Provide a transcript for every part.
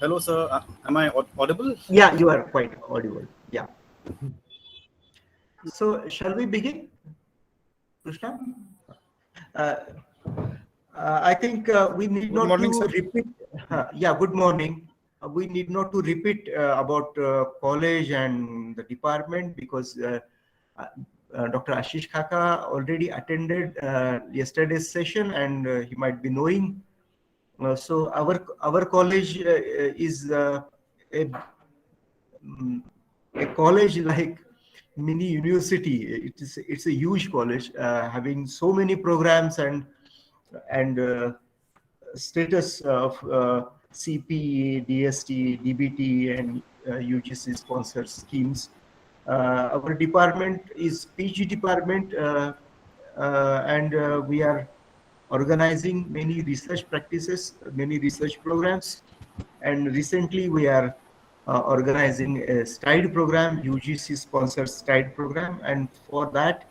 Hello, sir. Am I audible? Yeah, you are quite audible. Yeah. So, shall we begin, Krishna? Uh, I think we need Good not morning, to sir. repeat. Yeah, good morning. We need not to repeat about college and the department because uh, Dr. Ashish Khaka already attended yesterday's session and he might be knowing. So our college is a mm, a college like mini university. It's a huge college having so many programs and status of CPE, DST, DBT, and UGC sponsored schemes. Our department is PG department, and we are organizing many research practices, many research programs, and recently we are organizing a STIDE program, UGC sponsored STIDE program, and for that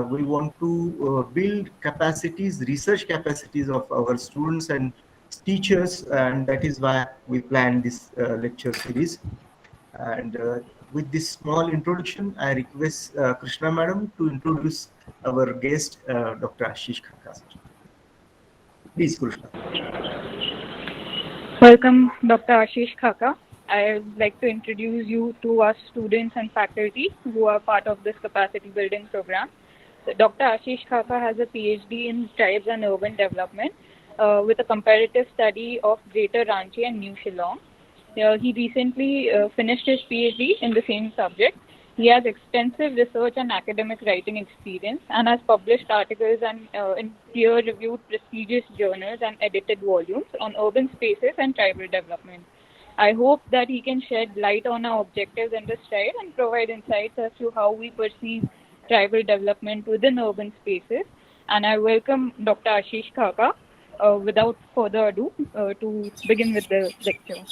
we want to build capacities, research capacities of our students and teachers, and that is why we planned this lecture series. And with this small introduction, I request Krishna Madam to introduce our guest, Dr. Ashish Khaka. Please, Krishna. Welcome, Dr. Ashish Khaka. I would like to introduce you to our students and faculty who are part of this capacity building program. So Dr. Ashish Khaka has a PhD in Tribes and Urban Development with a comparative study of Greater Ranchi and New Shillong. He recently finished his PhD in the same subject. He has extensive research and academic writing experience and has published articles in peer-reviewed prestigious journals and edited volumes on urban spaces and tribal development. I hope that he can shed light on our objectives in this STRIDE and provide insights as to how we perceive tribal development within urban spaces. And I welcome Dr. Ashish Khaka without further ado to begin with the lecture.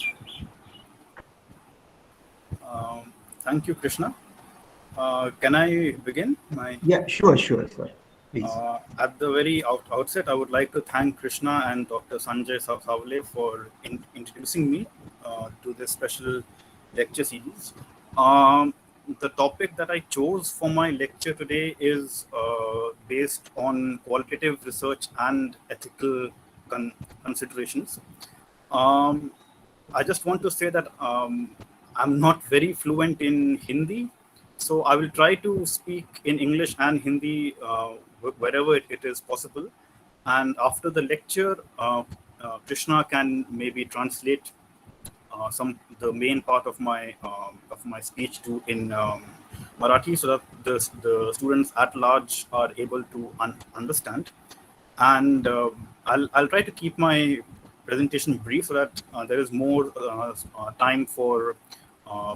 Thank you, Krishna. Can I begin? Yeah, sure, sir. Please. At the very outset, I would like to thank Krishna and Dr. Sanjay Savle for introducing me to this special lecture series. The topic that I chose for my lecture today is based on qualitative research and ethical considerations. I just want to say that I'm not very fluent in Hindi, so I will try to speak in English and Hindi wherever it is possible. And after the lecture, Krishna can maybe translate the main part of my speech to in Marathi, so that the students at large are able to understand. And I'll try to keep my presentation brief so that there is more time for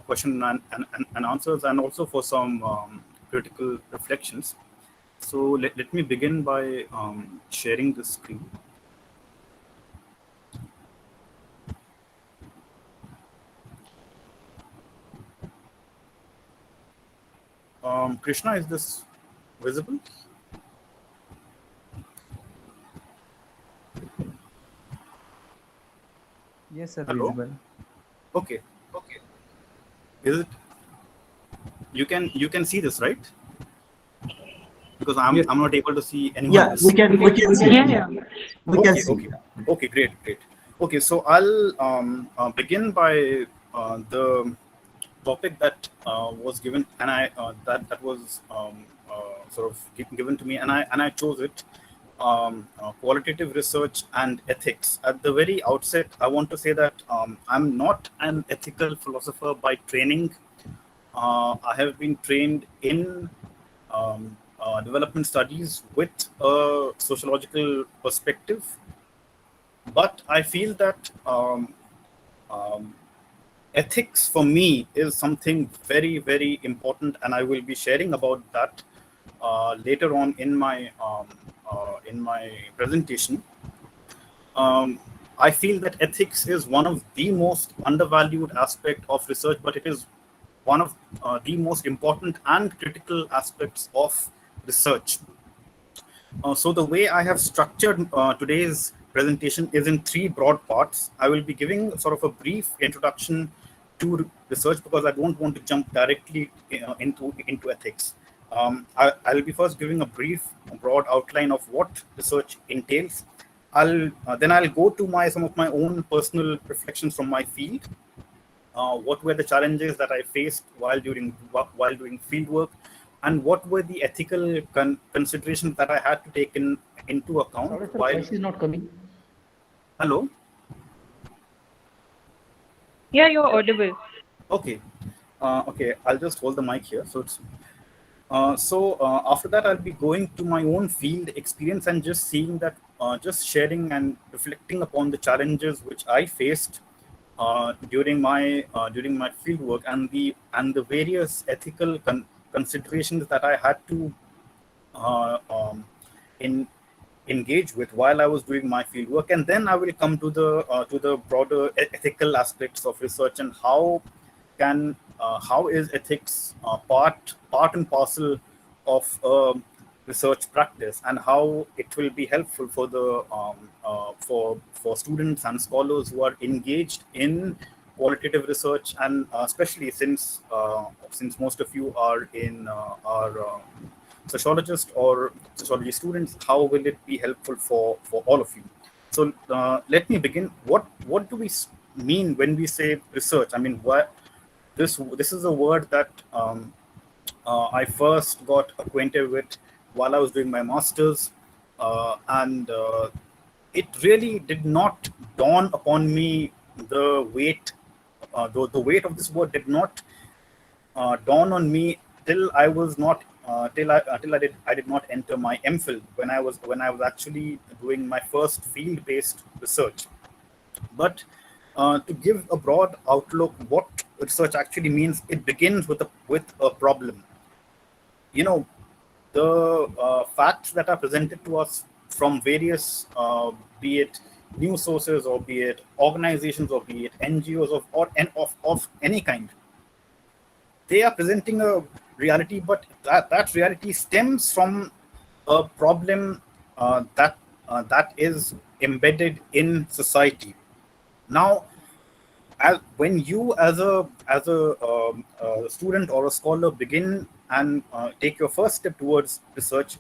question and answers, and also for some critical reflections. So let me begin by sharing the screen. Krishna, is this visible? Yes, sir. Hello? Visible. Okay. Is it? You can see this, right? Because I'm not able to see anyone Yeah, else. we can see. Yeah. We can see. Okay, great. Okay, so I'll begin by the topic that was given, and that was sort of given to me, and I chose it. Qualitative research and ethics. At the very outset, I want to say that I'm not an ethical philosopher by training. I have been trained in development studies with a sociological perspective, but I feel that ethics for me is something very, very important, and I will be sharing about that later on in my presentation. I feel that ethics is one of the most undervalued aspect of research, but it is one of the most important and critical aspects of research. So the way I have structured today's presentation is in three broad parts. I will be giving sort of a brief introduction to research because I don't want to jump directly into ethics. I'll be first giving a brief, broad outline of what research entails. I'll go to some of my own personal reflections from my field. What were the challenges that I faced while doing field work, and what were the ethical considerations that I had to take into account. Sorry, sir, while voice is not coming. Hello. Yeah, you're audible. Okay. Okay, I'll just hold the mic here. After that, I'll be going to my own field experience and just seeing that, just sharing and reflecting upon the challenges which I faced during my field work, and the various ethical considerations that I had to in engage with while I was doing my field work. And then I will come to the broader ethical aspects of research, and how is ethics part and parcel of research practice, and how it will be helpful for the for students and scholars who are engaged in qualitative research, and especially since most of you are sociologists or sociology students, how will it be helpful for all of you? So let me begin. What do we mean when we say research? I mean, this is a word that I first got acquainted with while I was doing my master's, and it really did not dawn upon me. The weight of this word did not dawn on me till I was not till I did not enter my MPhil, when I was actually doing my first field-based research. But to give a broad outlook, what research actually means, it begins with a problem. You know, the facts that are presented to us from various, be it news sources, or be it organizations, or be it NGOs of any kind, they are presenting a reality, but that reality stems from a problem that is embedded in society. Now, when you as a student or a scholar begin and take your first step towards research,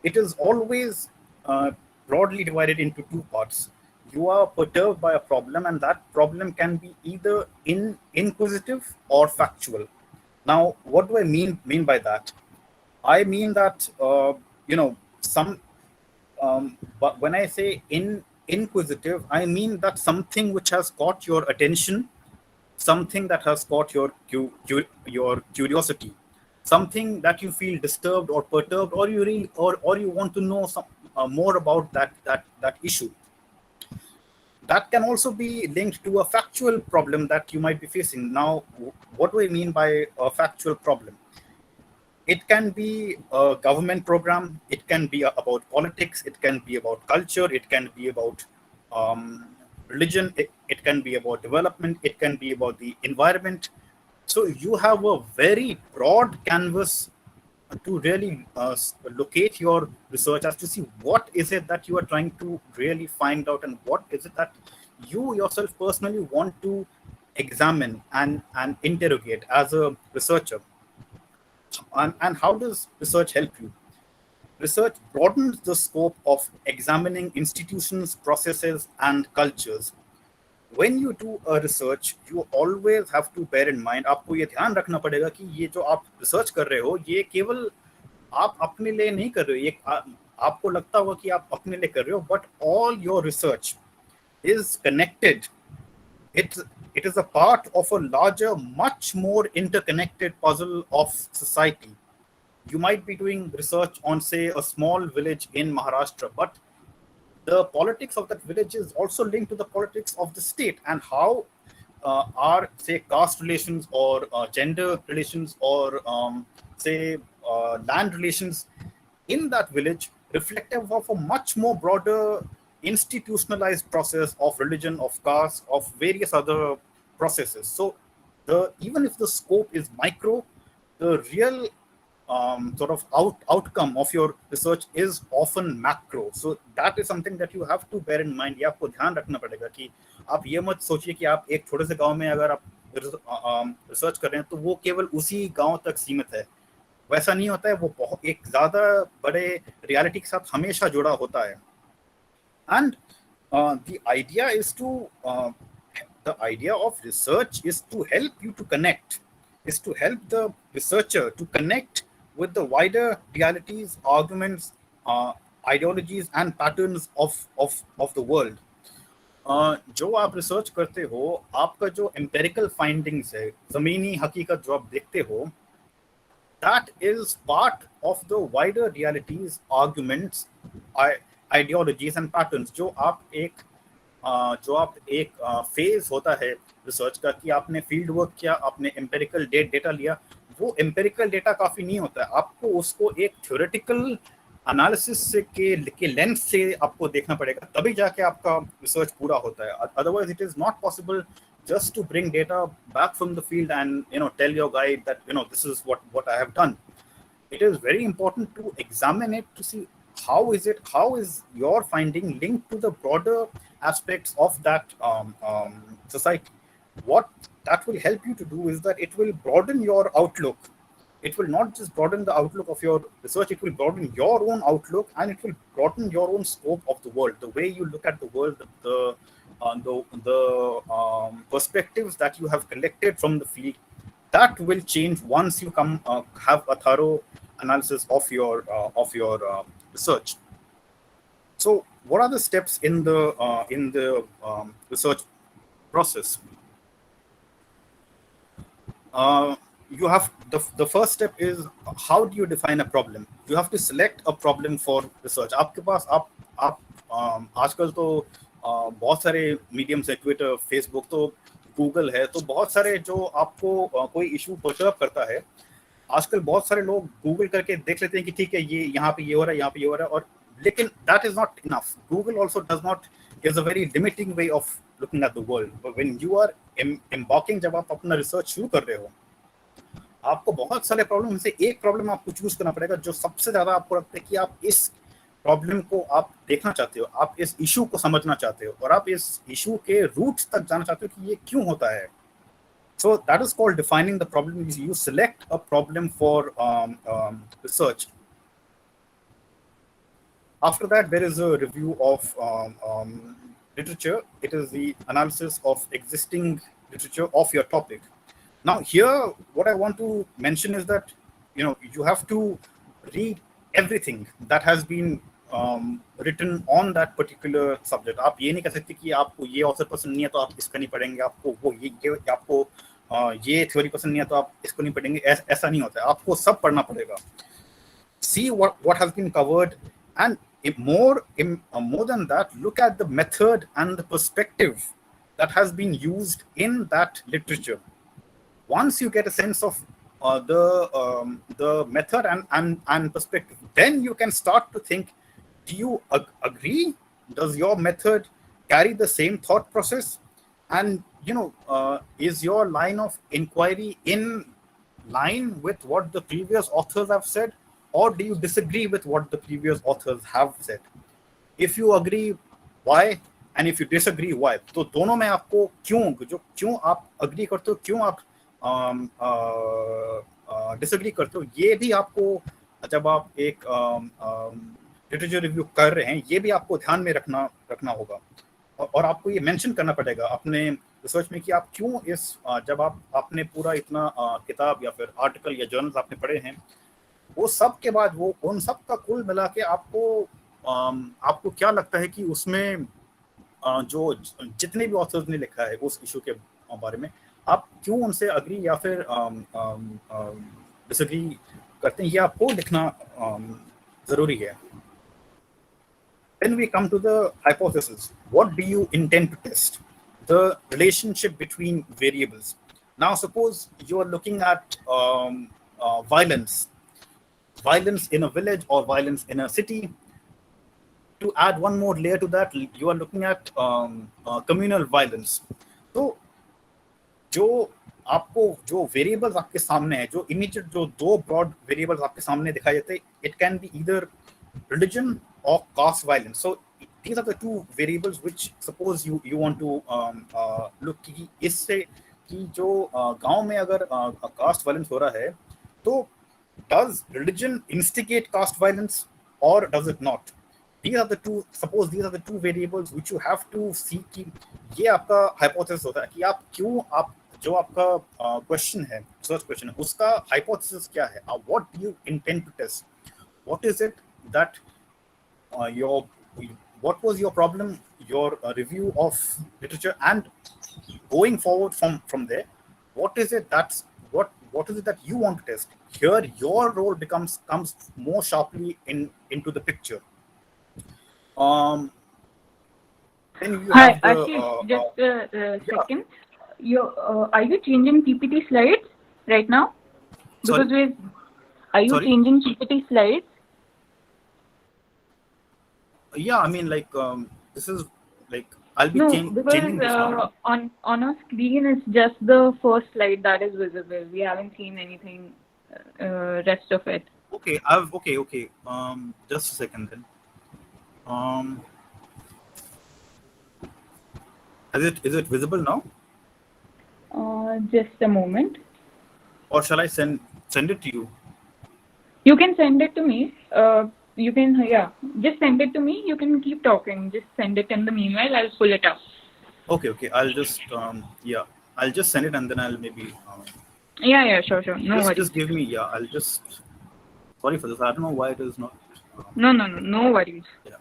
it is always broadly divided into two parts. You are perturbed by a problem, and that problem can be either inquisitive or factual. Now, what do I mean by that? I mean that but when I say inquisitive, I mean that something which has caught your attention, something that has caught your curiosity, something that you feel disturbed or perturbed, or you want to know more about that issue. That can also be linked to a factual problem that you might be facing. Now, what do I mean by a factual problem? It can be a government program, it can be about politics, it can be about culture, it can be about religion, it can be about development, it can be about the environment. So you have a very broad canvas to really locate your research as to see what is it that you are trying to really find out, and what is it that you yourself personally want to examine and interrogate as a researcher. And how does research help you? Research broadens the scope of examining institutions, processes, and cultures. When you do a research, you always have to bear in mind, आपको ये ध्यान रखना पड़ेगा कि ये जो आप research कर रहे हो, ये केवल आप अपने लिए नहीं कर रहे हो, ये आपको लगता होगा कि आप अपने लिए कर रहे हो, but all your research is connected. It is a part of a larger, much more interconnected puzzle of society. You might be doing research on, say, a small village in Maharashtra, but the politics of that village is also linked to the politics of the state, and how are, say, caste relations, or gender relations, or land relations in that village reflective of a much more broader institutionalized process of religion, of caste, of various other processes. So even if the scope is micro, the real sort of outcome of your research is often macro. So that is something that you have to bear in mind. ये आपको ध्यान रखना पड़ेगा कि आप ये मत सोचिए कि आप एक छोटे से गांव में अगर आप रिसर्च कर रहे हैं तो वो केवल उसी गांव तक सीमित है. वैसा नहीं होता है. वो बहुत एक ज्यादा बड़े रियलिटी के साथ हमेशा जुड़ा होता है. And the idea is to the idea of research is to help you to connect, is to help the researcher to connect with the wider realities, arguments, ideologies, and patterns of the world. जो आप research करते हो, आपका जो empirical findings है, जमीनी हकीकत जो आप देखते हो, that is part of the wider realities, arguments, ideologies and patterns. जो आप एक फेज होता है रिसर्च का कि आपने फील्ड वर्क किया, आपने एम्पेरिकल डेटा लिया, वो एम्पेरिकल डेटा काफी नहीं होता है. आपको उसको एक थ्योरेटिकल एनालिसिस से के लेंस से आपको देखना पड़ेगा, तभी जाके आपका रिसर्च पूरा होता है. Otherwise it is not possible just to bring data back from the field and tell your guide that this is what I have done. It is very important to examine it to see how is your finding linked to the broader aspects of that society. What that will help you to do is that it will broaden your outlook. It will not just broaden the outlook of your research, it will broaden your own outlook, and it will broaden your own scope of the world, the way you look at the world, the perspectives that you have collected from the field. That will change once you have a thorough analysis of your research. So what are the steps in the research process? You have the first step is, how do you define a problem? You have to select a problem for research. आपके पास आप आजकल तो बहुत सारे mediums है, Twitter, Facebook, तो Google है, तो बहुत सारे जो आपको कोई इशू पर्सर्व करता है, आजकल बहुत सारे लोग गूगल करके देख लेते हैं कि ठीक है, ये यहाँ पे ये हो रहा है, यहाँ पे ये हो रहा है, और लेकिन that is not enough. Google also does not, is a very limiting way of looking at the world. When you are embarking, जब आप अपना रिसर्च शुरू कर रहे हो, आपको बहुत सारे प्रॉब्लम में से एक प्रॉब्लम आपको चूज करना पड़ेगा जो सबसे ज्यादा आपको लगता है कि आप इस प्रॉब्लम को आप देखना चाहते हो, आप इस इशू को समझना चाहते हो, और आप इस इशू के रूट्स तक जाना चाहते हो कि ये क्यों होता है. So that is called defining the problem. You select a problem for research. After that, there is a review of literature. It is the analysis of existing literature of your topic. Now here, what I want to mention is that you have to read everything that has been written on that particular subject. आप ये नहीं कह सकते कि आपको ये author पसंद नहीं है तो आप इसका नहीं पढ़ेंगे, आपको वो आपको ये थ्योरी पसंद नहीं है तो आप इसको नहीं पढ़ेंगे. ऐसा नहीं होता है. आपको सब पढ़ना पड़ेगा. See what has been covered, and more than that, look at the method and the perspective that has been used in that literature. Once you get a sense of the method and perspective, then you can start to think, do you agree? Does your method carry the same thought process? And is your line of inquiry in line with what the previous authors have said, or do you disagree with what the previous authors have said? If you agree, why? And if you disagree, why? तो दोनों में आपको क्यों आप agree करते हो, क्यों आप डिसएग्री करते हो, ये भी आपको, जब आप एक लिटरेचर रिव्यू कर रहे हैं, ये भी आपको ध्यान में रखना होगा. और आपको ये मेंशन करना पड़ेगा अपने रिसर्च में कि आप क्यों जब आपने पूरा इतना किताब या फिर आर्टिकल या जर्नल्स आपने पढ़े हैं, वो सब के बाद वो उन सब का कुल मिला के आपको क्या लगता है कि उसमें जो जितने भी ऑथर्स ने लिखा है उस इशू के बारे में, आप क्यों उनसे अग्री या फिर डिसएग्री करते हैं, ये आपको लिखना जरूरी है. Then we come to the hypothesis. What do you intend to test? The relationship between variables. Now, suppose you are looking at violence in a village or violence in a city. To add one more layer to that, you are looking at communal violence. So, जो आपको जो variables आपके सामने है, जो immediate जो दो broad variables आपके सामने दिखाई देते हैं, it can be either religion or caste violence. So these are the two variables which suppose you want to look कि इससे कि जो गांव में अगर caste violence हो रहा है, तो does religion instigate caste violence or does it not? These are the two, suppose these are the two variables which you have to see कि ये आपका hypothesis होता है कि आप क्यों, आप जो आपका क्वेश्चन है, रिसर्च क्वेश्चन है, उसका hypothesis क्या है, what do you intend to test, what is it that your, what was your problem, your review of literature, and going forward from there, what is it that's what is it that you want to test. Here your role comes more sharply into the picture. Then you Hi, have the Ashish, just a second. Are you changing PPT slides right now? Because are you Sorry? changing PPT slides? Yeah, I mean, like this is like I'll be No, changing this now. because on our screen it's just the first slide that is visible. We haven't seen anything rest of it. Okay, okay. Just a second then. Is it visible now? Just a moment. Or shall I send it to you? You can send it to me. You can, just send it to me. You can keep talking. Just send it in the meanwhile. I'll pull it up. Okay. I'll just I'll just send it and then I'll maybe. Sure. No worries. Just give me. Yeah, I'll just. Sorry for this. I don't know why it is not. No worries. Yeah.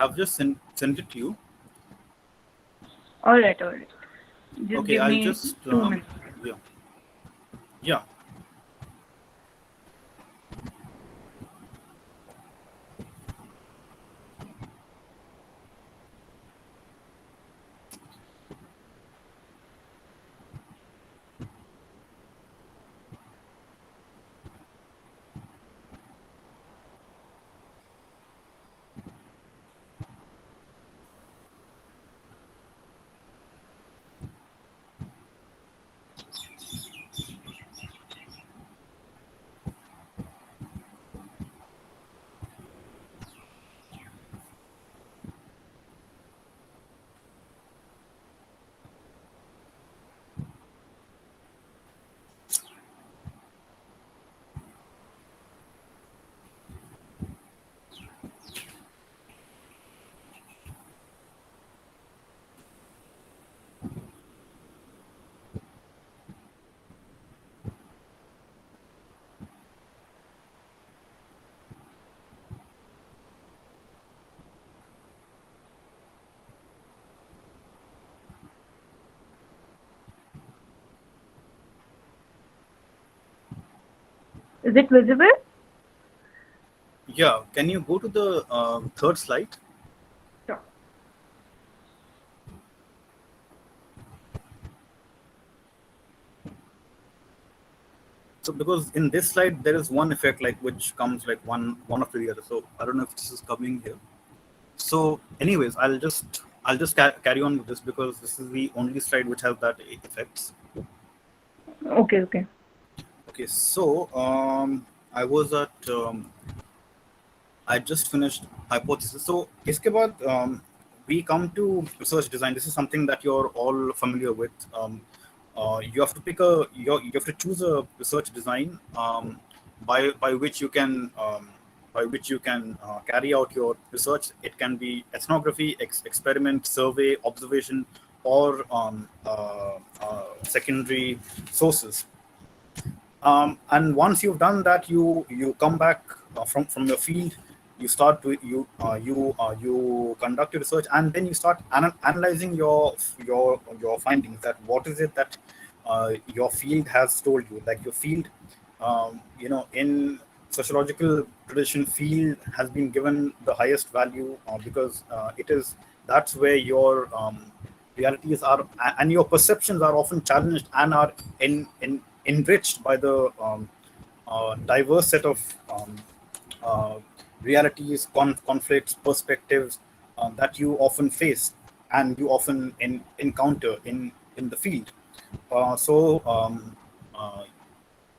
I've just sent it to you. All right. Just Okay, give I'll me just 2 minutes. Yeah. Is it visible? Yeah. Can you go to the third slide? Sure. So because in this slide there is one effect like which comes like one after the other. So I don't know if this is coming here. So anyways, I'll just carry on with this because this is the only slide which has that effects. Okay. Okay. So I was at I just finished hypothesis. So इसके बाद we come to research design. This is something that you're all familiar with. You have to pick you have to choose a research design by which you can carry out your research. It can be ethnography, experiment, survey, observation, or secondary sources. And once you've done that, you come back from your field, you start to you conduct your research, and then you start analyzing your findings. That what is it that your field has told you? Like your field, in sociological tradition, field has been given the highest value because that's where your realities are, and your perceptions are often challenged and are enriched by the diverse set of uh, realities, conflicts, perspectives that you often face and you often encounter in the field. So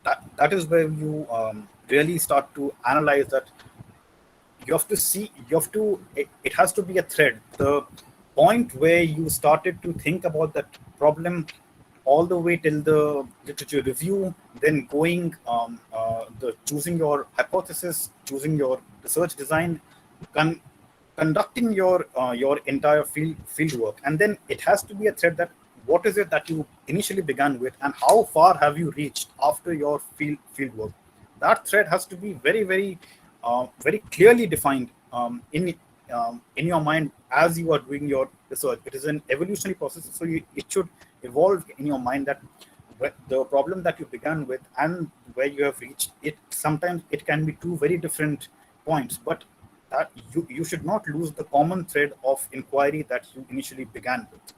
that is where you really start to analyze that. You have to see, it has to be a thread. The point where you started to think about that problem all the way till the literature review, then going the choosing your hypothesis, choosing your research design, con- conducting your entire field work, and then it has to be a thread that what is it that you initially began with and how far have you reached after your field work. That thread has to be very clearly defined in your mind as you are doing your research. It is an evolutionary process, so it should evolve in your mind that the problem that you began with and where you have reached it, sometimes it can be two very different points, but that you should not lose the common thread of inquiry that you initially began with.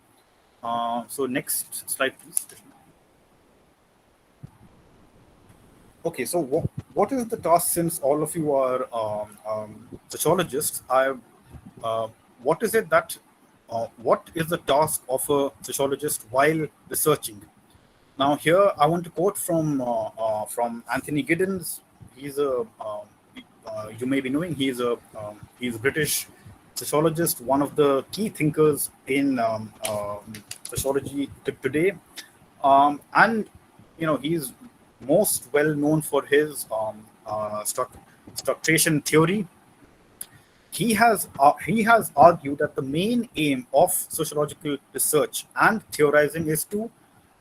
So next slide, please. Okay, so what is the task, since all of you are sociologists? Uh, what is it that what is the task of a sociologist while researching? Now, here I want to quote from Anthony Giddens. He's you may be knowing, he's a British sociologist, one of the key thinkers in sociology today, and he's most well known for his structuration theory. He has argued that the main aim of sociological research and theorizing is to,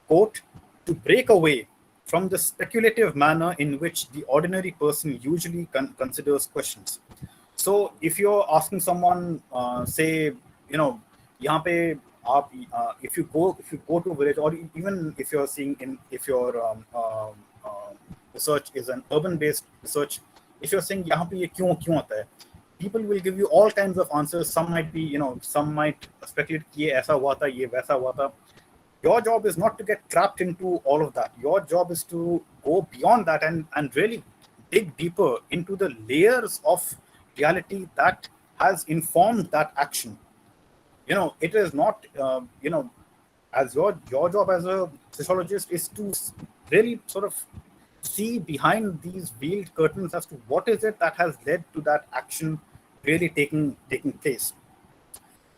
quote, to break away from the speculative manner in which the ordinary person usually considers questions. So if you're asking someone, say, यहाँ पे आप, if you go to a village, or even if you're seeing if your research is an urban based research, if you're saying यहाँ पे ये क्यों होता है, people will give you all kinds of answers. Some might be, some might speculate कि ये ऐसा हुआ था, ये वैसा हुआ था. Your job is not to get trapped into all of that. Your job is to go beyond that and really dig deeper into the layers of reality that has informed that action. It is not, as your job as a sociologist is to really sort of see behind these veiled curtains as to what is it that has led to that action really taking place.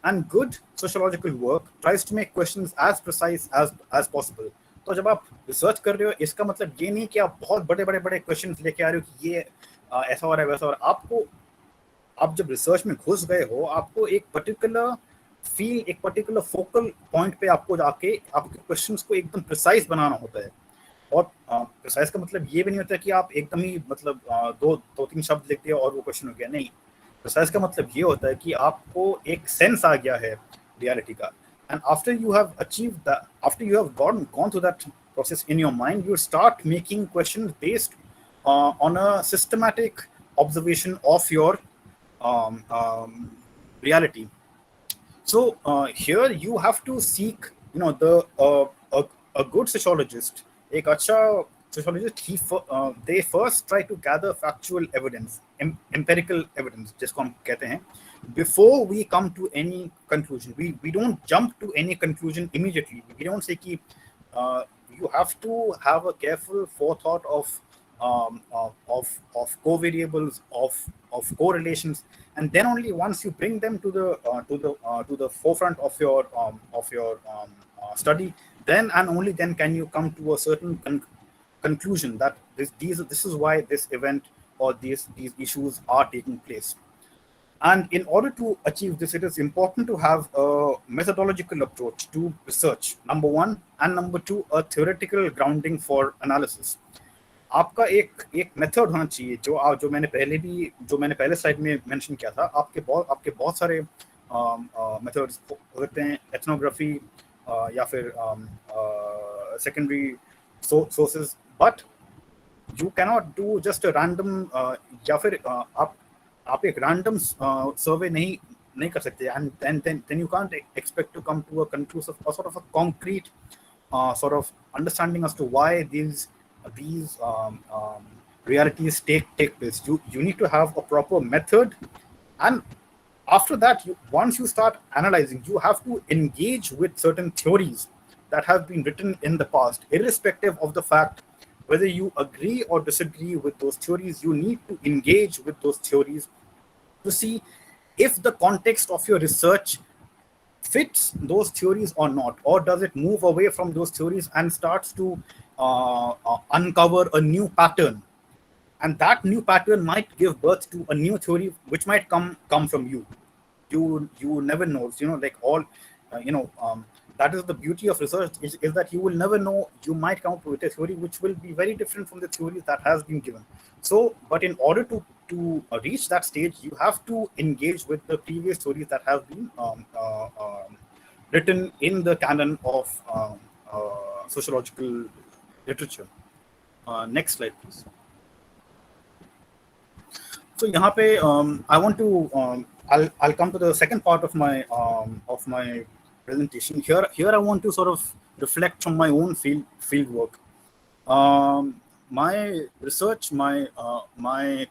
And good sociological work tries to make questions as precise as possible. तो जब आप research कर रहे हो, इसका मतलब ये नहीं कि आप बहुत बड़े क्वेश्चंस लेके आ रहे हो कि ये ऐसा हो रहा है वैसा हो रहा है. आप जब रिसर्च में घुस गए हो, आपको एक पर्टिकुलर फोकल पॉइंट पे आपको जाके आपके क्वेश्चंस को एकदम प्रिसाइज बनाना होता है. और प्रिसाइज का मतलब ये भी नहीं होता कि आप एकदम ही मतलब दो तीन शब्द लिख दिए और वो क्वेश्चन हो गया. नहीं, प्रिसाइज का मतलब ये होता है कि आपको एक सेंस आ गया है रियलिटी का, and after you have achieved that, after you have gone through that process in your mind, you start making questions based on a systematic observation of your reality. So here you have to seek, a good sociologist, एक अच्छा sociologist, they first try to gather factual evidence, empirical evidence, जिसको हम कहते हैं, before we come to any conclusion. We don't jump to any conclusion immediately. We don't say कि you have to have a careful forethought of covariables, of correlations, and then only once you bring them to the forefront of your study, then and only then can you come to a certain conclusion that this is why this event or these issues are taking place. And in order to achieve this, it is important to have a methodological approach to research, number one, and number two, a theoretical grounding for analysis. आपका एक method होना चाहिए जो मैंने पहले slide में mention किया था. आपके बहुत सारे मेथड्स हो सकते हैं, एथनोग्राफी या फिर secondary sources, but you cannot do just a random या फिर आप एक random survey नहीं कर सकते, and then you can't expect to come to a conclusive or sort of a concrete sort of understanding as to why these realities take place. You need to have a proper method, and after that, once you start analyzing, you have to engage with certain theories that have been written in the past, irrespective of the fact whether you agree or disagree with those theories. You need to engage with those theories to see if the context of your research fits those theories or not, or does it move away from those theories and starts to uncover a new pattern, and that new pattern might give birth to a new theory which might come from you. You never know, like all that is the beauty of research, is that you will never know. You might come up with a theory which will be very different from the theory that has been given. So, but in order to reach that stage, you have to engage with the previous theories that have been written in the canon of sociological literature. Next slide, please. So यहाँ पे I want to I'll come to the second part of my presentation. Here I want to sort of reflect on my own field work. My research, my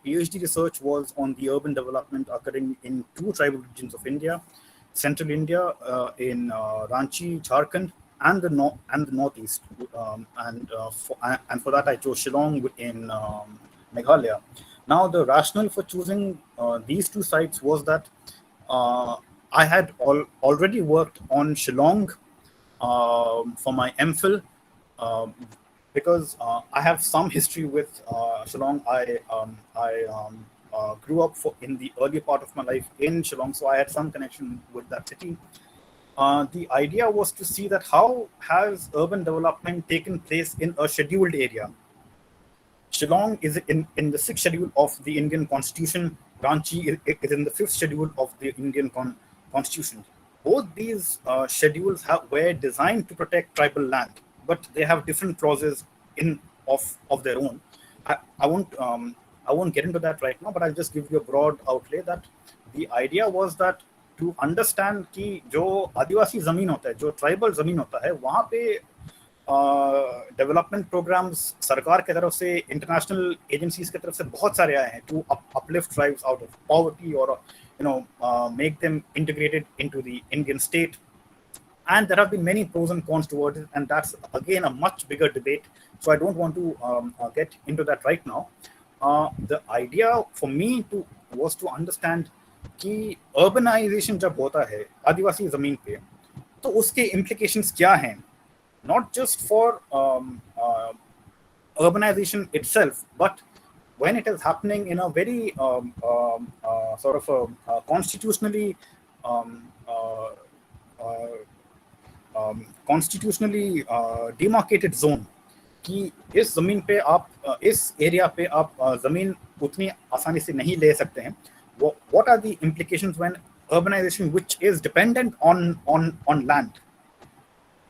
PhD research was on the urban development occurring in two tribal regions of India, central India, in Ranchi, Jharkhand, and the northeast. And for that I chose Shillong in Meghalaya. Now, the rationale for choosing these two sites was that I had already worked on Shillong for my MPhil, because I have some history with Shillong. I grew up in the early part of my life in Shillong, so I had some connection with that city. The idea was to see that how has urban development taken place in a scheduled area. Shillong is in the sixth schedule of the Indian Constitution. Ranchi is in the fifth schedule of the Indian Constitution. Both these schedules were designed to protect tribal land, but they have different clauses of their own. I won't get into that right now, but I'll just give you a broad outlay that the idea was that to understand कि जो आदिवासी जमीन होता है, जो tribal जमीन होता है, वहाँ पे डेवलपमेंट प्रोग्राम्स सरकार की तरफ से, इंटरनेशनल एजेंसीज की तरफ से बहुत सारे आए हैं to uplift tribes out of poverty और make them integrated into the Indian state. And there have been many pros and cons towards it, and that's again a much bigger debate. So I don't want to get into that right now. The idea for me was to understand कि urbanization जब होता है आदिवासी जमीन पे, तो उसके implications क्या हैं, not just for urbanization itself, but when it is happening in a very sort of a constitutionally demarcated zone, कि इस जमीन पे आप इस एरिया पे आप जमीन उतनी आसानी से नहीं ले सकते हैं. What are the implications when urbanization, which is dependent on land,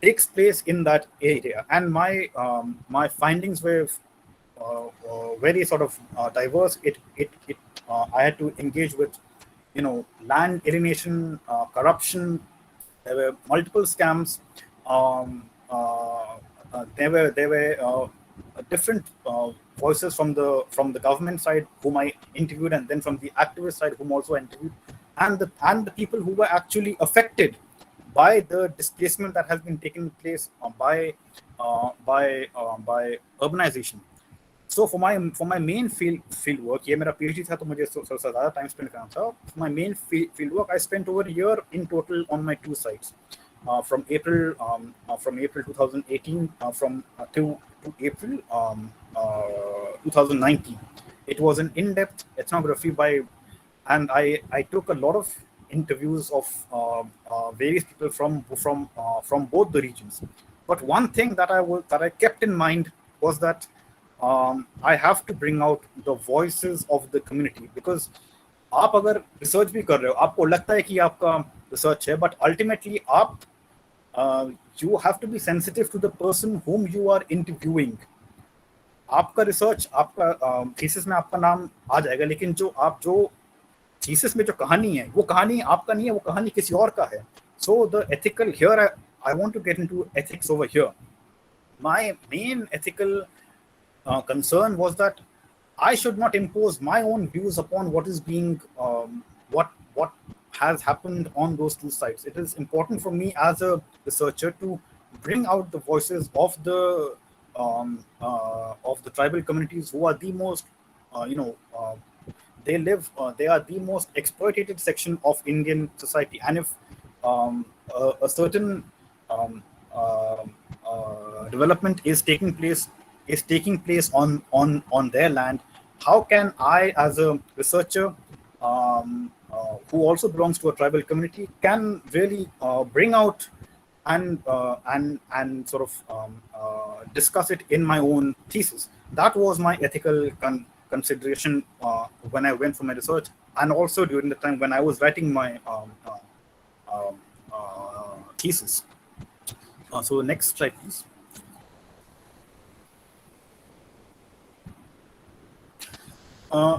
takes place in that area? And my findings were very sort of diverse. I had to engage with land alienation, corruption. There were multiple scams. There were different voices from the government side whom I interviewed, and then from the activist side whom also interviewed, and the people who were actually affected by the displacement that has been taking place by urbanization. So for my main field work, ये मेरा PhD था, तो मुझे थोड़ा सा ज़्यादा time spend करना था. For my main field work, I spent over a year in total on my two sites. From April 2018 to April 2019. It was an in-depth ethnography and I took a lot of interviews of various people from both the regions. But one thing that I kept in mind was that I have to bring out the voices of the community, because आप अगर research भी कर रहे हो, आपको लगता है कि आपका रिसर्च है, बट अल्टीमेटली आप you have to be sensitive to the person whom you are interviewing. आपका रिसर्च, आपका थीसिस में आपका नाम आ जाएगा, लेकिन जो थीसिस में जो कहानी है, वो कहानी आपका नहीं है, वो कहानी किसी और का है. So the ethical here, I want to get into ethics over here. My main ethical concern was that I should not impose my own views upon what is being what has happened on those two sides. It is important for me as a researcher to bring out the voices of the tribal communities who are the most they are the most exploited section of Indian society. And if a certain um, development is taking place on their land, how can I, as a researcher who also belongs to a tribal community, can really bring out and sort of discuss it in my own thesis. That was my ethical consideration when I went for my research, and also during the time when I was writing my thesis. So next slide, please.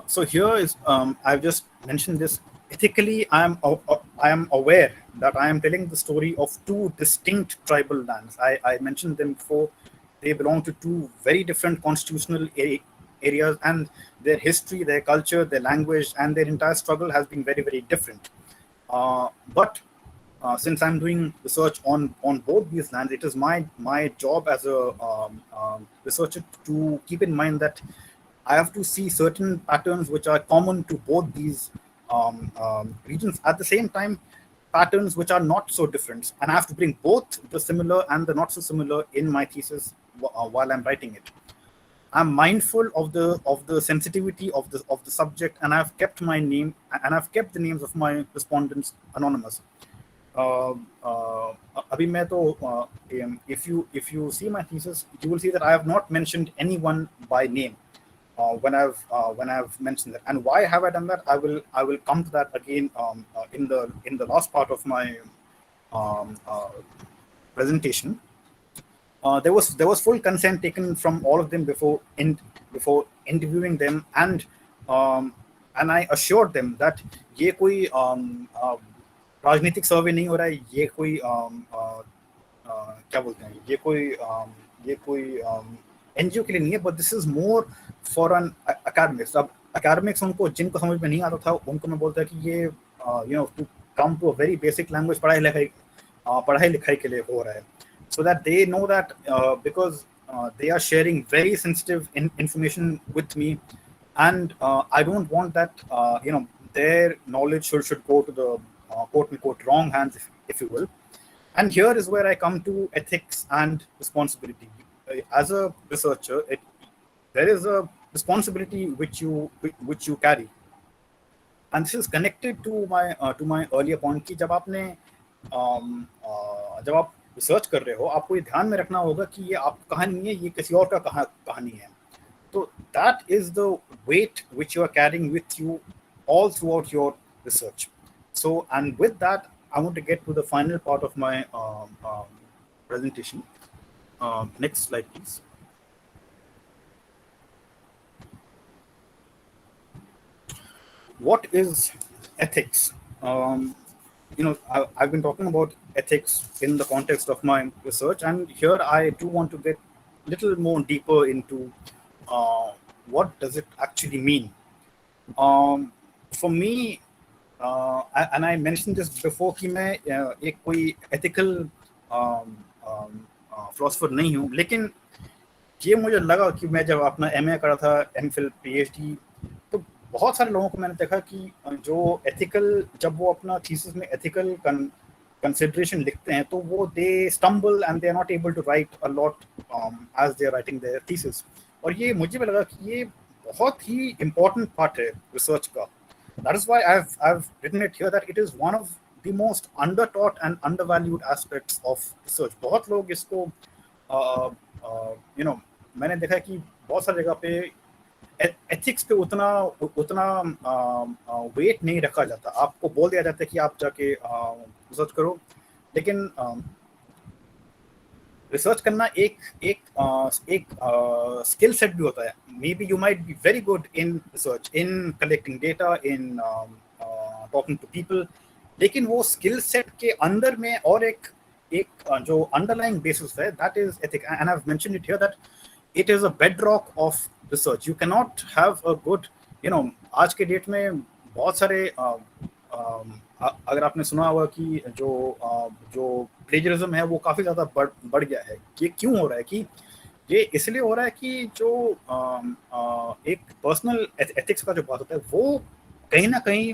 So here is I've just mentioned this. Ethically, I am aware that I am telling the story of two distinct tribal lands. I mentioned them before. They belong to two very different constitutional areas, and their history, their culture, their language, and their entire struggle has been very, very different. But since I'm doing research on both these lands, it is my job as a researcher to keep in mind that I have to see certain patterns which are common to both these regions. At the same time, patterns which are not so different, and I have to bring both the similar and the not so similar in my thesis while I'm writing it. I'm mindful of the sensitivity of the subject, and I've kept my name and I've kept the names of my respondents anonymous. अभी मैं तो if you see my thesis, you will see that I have not mentioned anyone by name when I've mentioned that. And why have I done that? I will come to that again in the last part of my presentation. There was full consent taken from all of them before interviewing them, and I assured them that ये कोई राजनीतिक सर्वे नहीं हो रहा है, ये कोई क्या बोलते हैं, ये कोई एनजीओ के लिए नहीं है, but this is more for an academics. अब एकेडमिक्स उनको जिनको समझ में नहीं आता था, उनको मैं बोलता है कि ये to come to a very basic language पढ़ाई लिखाई के लिए हो रहा है, so that they know that because they are sharing very sensitive information with me, and I don't want that their knowledge should go to the quote unquote wrong hands, if you will. And here is where I come to ethics and responsibility. As a researcher, there is a responsibility which you carry, and this is connected to my earlier point कि जब आप research कर रहे हो, आपको ये ध्यान में रखना होगा कि ये आप कहानी नहीं है, ये किसी और का कहानी है. तो that is the weight which you are carrying with you all throughout your research. So, and with that, I want to get to the final part of my presentation. Next slide, please. What is ethics? I've been talking about ethics in the context of my research, and here I do want to get a little more deeper into what does it actually mean. For me, and I mentioned this before कि मैं एक कोई ethical philosopher नहीं हूँ, लेकिन ये मुझे लगा कि मैं जब अपना MA कर रहा था, MPhil, PhD, तो बहुत सारे लोगों को मैंने देखा कि जो ethical, जब वो अपना thesis में ethical consideration लिखते हैं, तो वो they stumble and they are not able to write a lot as they are writing their thesis. और ये मुझे भी लगा कि ये बहुत ही important part है research का. That is why I've written it here, that it is one of the most undertaught and undervalued aspects of research. बहुत लोग इसको मैंने देखा कि बहुत सारी जगह पे एथिक्स पे उतना उतना वेट नहीं रखा जाता। आपको बोल दिया जाता है कि आप जाके रिसर्च करो, लेकिन रिसर्च करना एक एक एक स्किल सेट भी होता है। Maybe you might be very good in research, in collecting data, in talking to people, लेकिन वो स्किल सेट के अंदर में और एक एक जो अंडरलाइंग बेसिस है, that is ethic, and I have mentioned it here that it is a bedrock of research. You cannot have a good, आज के डेट में बहुत सारे अगर आपने सुना होगा कि जो प्लेजरिज्म है वो काफ़ी ज़्यादा बढ़ गया है। ये क्यों हो रहा है? कि ये इसलिए हो रहा है कि जो एक पर्सनल एथिक्स का जो बात होता है वो कहीं ना कहीं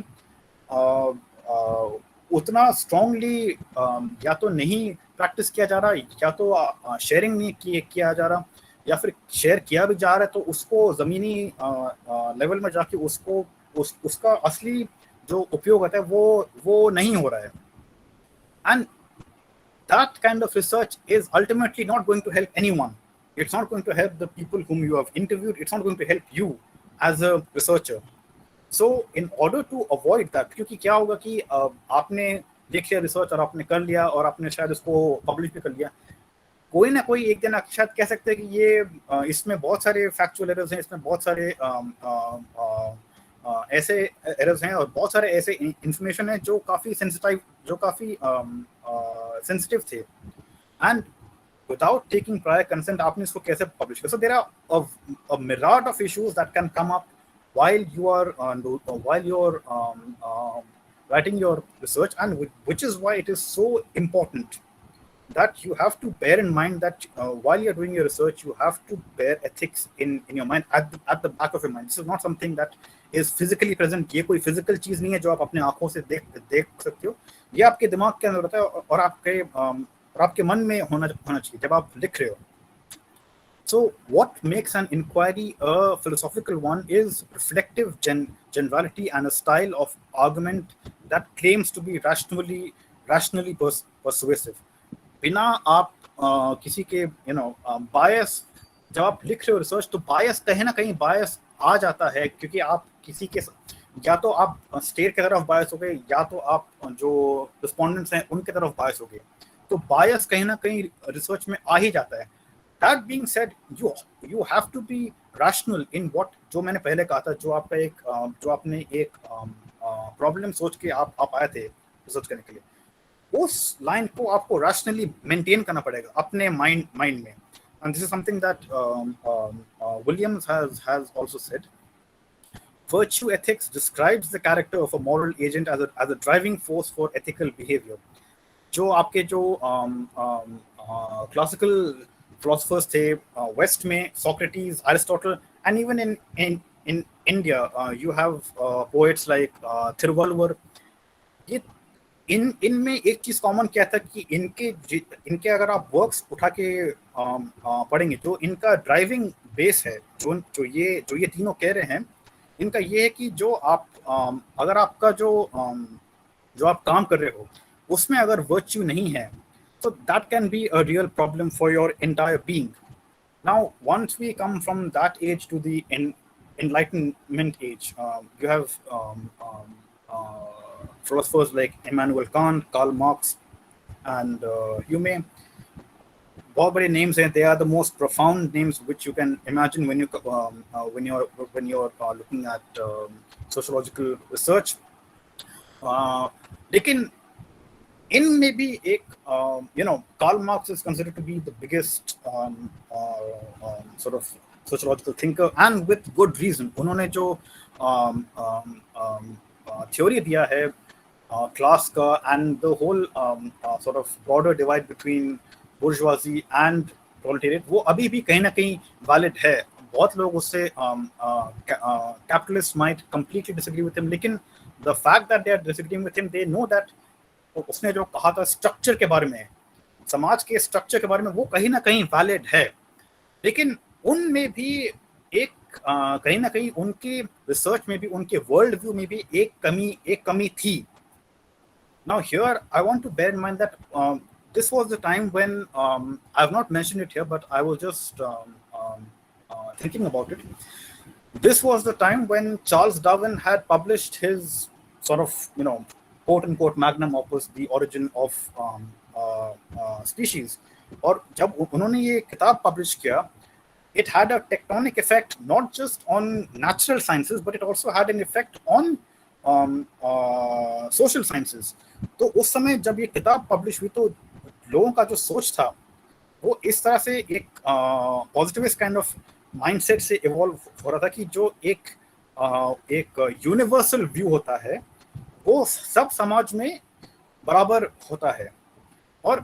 उतना स्ट्रांगली या तो नहीं प्रैक्टिस किया जा रहा, या तो शेयरिंग नहीं किया जा रहा, या फिर शेयर किया भी जा रहा है तो उसको ज़मीनी लेवल में जाके उसका असली जो उपयोग होता है वो नहीं हो रहा है। And that kind of research is ultimately not going to help anyone. It's not going to help the people whom you have interviewed. It's not going to help you as a researcher. So in order to avoid that, क्योंकि क्या होगा कि आपने देख लिया research और आपने कर लिया और आपने शायद उसको पब्लिश भी कर लिया, कोई ना कोई एक दिन आप शायद कह सकते हैं कि ये इसमें बहुत सारे फैक्चुअल एरर्स हैं, इसमें बहुत सारे ऐसे एरर्स हैं और बहुत सारे ऐसे इंफॉर्मेशन है जो काफ़ी सेंसिटिव थे, and without taking prior consent आपने इसको कैसे पब्लिश किया? So there are a myriad of issues that can come up while you are writing your research, and which is why it is so important that you have to bear in mind that while you're doing your research, you have to bear ethics in your mind, at the back of your mind. This is not something that is physically present. ये कोई physical चीज नहीं है जो आप अपने आंखों से देख सकते हो। ये आपके दिमाग के अंदर होता है और आपके मन में होना चाहिए जब आप लिख रहे हो। So what makes an inquiry a philosophical one is reflective generality and a style of argument that claims to be rationally persuasive. बिना आप किसी के बायस, जब आप लिख रहे हो रिसर्च तो बायस कहीं ना कहीं बायस आ जाता है, क्योंकि आप किसी के या तो आप स्टेट की तरफ बायस हो गए या तो आप जो रिस्पोंडेंट्स हैं उनके तरफ बायस हो गए, तो बायस कहीं ना कहीं रिसर्च में आ ही जाता है। That being said, you have to be rational in what, जो मैंने पहले कहा था, जो आपने एक प्रॉब्लम सोच के आप आए थे रिसर्च करने के लिए, उस लाइन को आपको रैशनली मेंटेन करना पड़ेगा अपने माइंड में। And this is something that Williams has also said. Virtue ethics describes the character of a moral agent as a driving force for ethical behavior. जो आपके जो क्लासिकल philosophers थे वेस्ट में, Socrates, Aristotle, and even in India you have poets like Thiruvallur. ये इनमें एक चीज common क्या था कि इनके अगर आप वर्क्स उठा के पढ़ेंगे तो इनका ड्राइविंग बेस है, जो ये तीनों कह रहे हैं, इनका ये है कि जो आप अगर आपका जो आप काम कर रहे हो उसमें अगर वर्च्यू नहीं है, so that can be a real problem for your entire being. Now, once we come from that age to the Enlightenment age, you have philosophers like Immanuel Kant, Karl Marx, and you may बहुत बड़े names हैं. They are the most profound names which you can imagine when you're looking at sociological research. लेकिन इनमें भी एक Karl Marx is considered to be the biggest sort of sociological thinker, and with good reason. उन्होंने जो theory दिया है class का and the whole sort of broader divide between bourgeoisie and proletariat, वो अभी भी कहीं ना कहीं valid है. बहुत लोग उससे capitalists might completely disagree with him, लेकिन the fact that they are disagreeing with him, they know that उसने जो कहा था स्ट्रक्चर के बारे में, समाज के स्ट्रक्चर के बारे में, वो कहीं ना कहीं वैलिड है. लेकिन उनमें भी एक कहीं ना कहीं उनके रिसर्च में भी, उनके वर्ल्ड व्यू में भी एक कमी थी. Now here I want to bear in mind that this was the time when I have not mentioned it here, but I was just thinking about it, this was the time when Charles Darwin had published his sort of, quote unquote magnum opus, The Origin of Species. और जब उन्होंने ये किताब publish किया, it had a tectonic effect not just on natural sciences, but it also had an effect on social sciences. तो उस समय जब ये किताब publish हुई, तो लोगों का जो सोच था वो इस तरह से एक पॉजिटिविस्ट काइंड ऑफ माइंडसेट से इवॉल्व हो रहा था कि जो एक यूनिवर्सल व्यू होता है वो सब समाज में बराबर होता है, और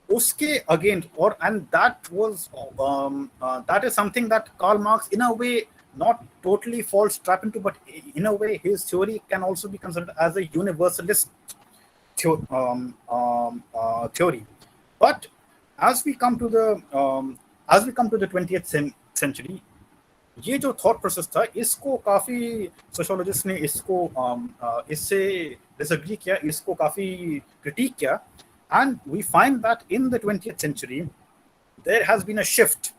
उसके अगेंस्ट, और and that is something that Karl Marx in a way not totally falls trap into, but in a way his theory can also be considered as a universalist theory. But as we come to the 20th century, ये जो thought process था, इसको काफी sociologist ने इससे disagree किया, इसको काफी क्रिटिक किया, and we find that in the 20th century there has been a shift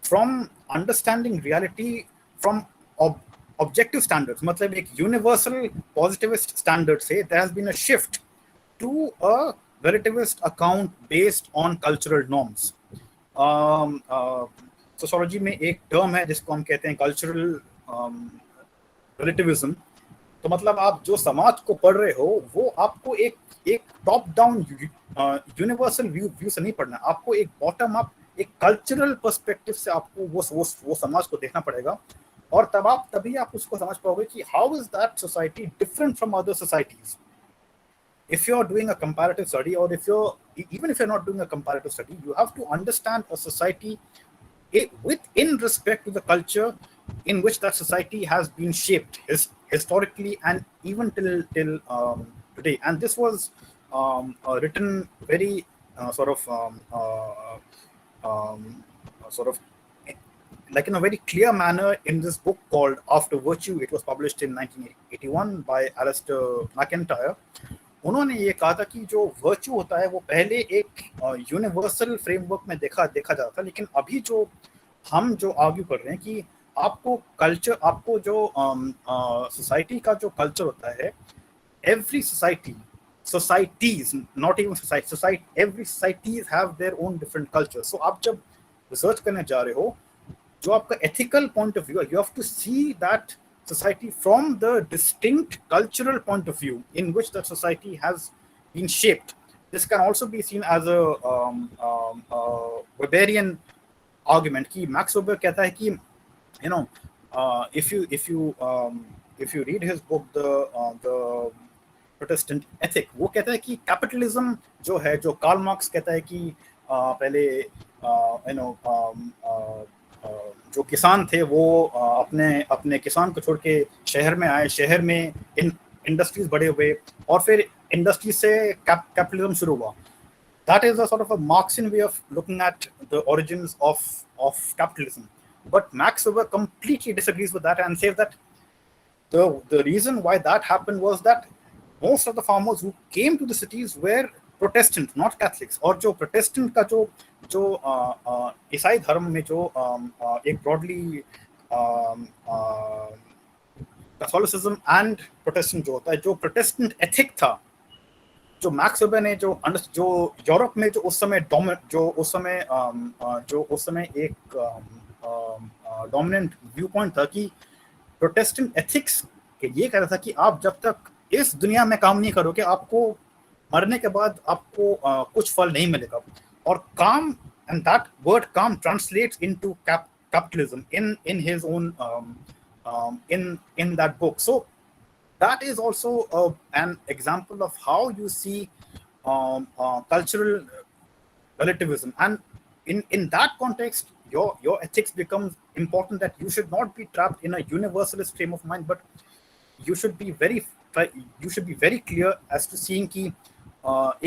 from understanding reality from objective standards, मतलब एक universal positivist standard से there has been a shift to a relativist account based on cultural norms. Sociology में एक term है जिसको हम कहते हैं कल्चरल रिलेटिविज्म। तो मतलब आप जो समाज को पढ़ रहे हो वो आपको एक टॉप डाउन यूनिवर्सल व्यू से नहीं पढ़ना, आपको एक बॉटम अप, एक कल्चरल पर्सपेक्टिव से आपको वो समाज को देखना पड़ेगा, और तभी आप उसको समझ पाओगे कि how is that society different from other societies. If you're doing a comparative study, or even if you're not doing a comparative study, you have to understand a society in respect to the culture in which that society has been shaped historically and even till today. And this was written very like in a very clear manner in this book called After Virtue. It was published in 1981 by Alistair McIntyre. उन्होंने ये कहा था कि जो virtue होता है वो पहले एक यूनिवर्सल फ्रेमवर्क में देखा जाता था, लेकिन अभी हम जो आर्ग्यू कर रहे हैं कि आपको कल्चर, आपको जो सोसाइटी का जो कल्चर होता है, every societies, not even society, every societies have their own different cultures. So आप जब रिसर्च करने जा रहे हो, जो आपका ethical point of view, you have to see that society from the distinct cultural point of view in which that society has been shaped. This can also be seen as a Weberian argument. कि Max Weber कहता है कि if you read his book the Protestant Ethic, वो कहता है कि capitalism जो है, जो कार्ल मार्क्स कहता है कि पहले जो किसान थे वो अपने किसान को छोड़ के शहर में आए, शहर में इंडस्ट्रीज बड़े हुए, और फिर इंडस्ट्री से कैपिटलिज्म शुरू हुआ. That is a sort of a Marxian way of looking at the origins of capitalism. But Max Weber completely disagrees with that and says that the reason why that happened was that most of the farmers who came to the cities were Protestant, not Catholics. और जो Protestant का जो ईसाई धर्म में जो एक broadly Catholicism and Protestant जो होता है, जो Protestant ethic था, जो मैक्स वेबर ने जो यूरोप में जो उस समय एक डोमिनेंट व्यू पॉइंट था कि प्रोटेस्टेंट एथिक्स के ये कह रहा था कि आप जब तक इस दुनिया में काम नहीं करोगे, आपको मरने के बाद आपको कुछ फल नहीं मिलेगा. और काम, एंड दैट वर्ड काम translates into capitalism in his own in that book. So that is also an example of how you see cultural relativism, and in that context your ethics becomes important, that you should not be trapped in a universalist frame of mind, but you should be very clear as to seeing कि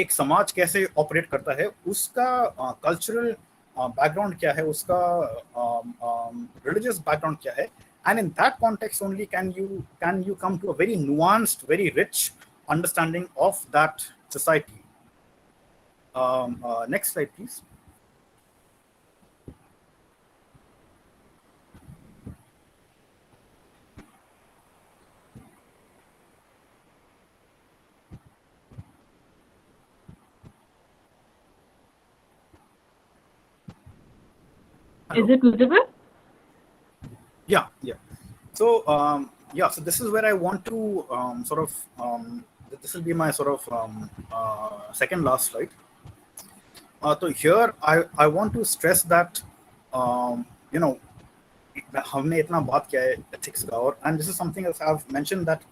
एक समाज कैसे operate करता है, उसका cultural background क्या है, उसका रिलीजियस बैकग्राउंड क्या है. And in that context only can you come to a very nuanced, very rich understanding of that society. Next slide, please. Is it visible? Yeah. So so this is where I want to this will be my second last slide. So here I want to stress that you know हमने इतना बात किया है ethics का, और and this is something else I've mentioned that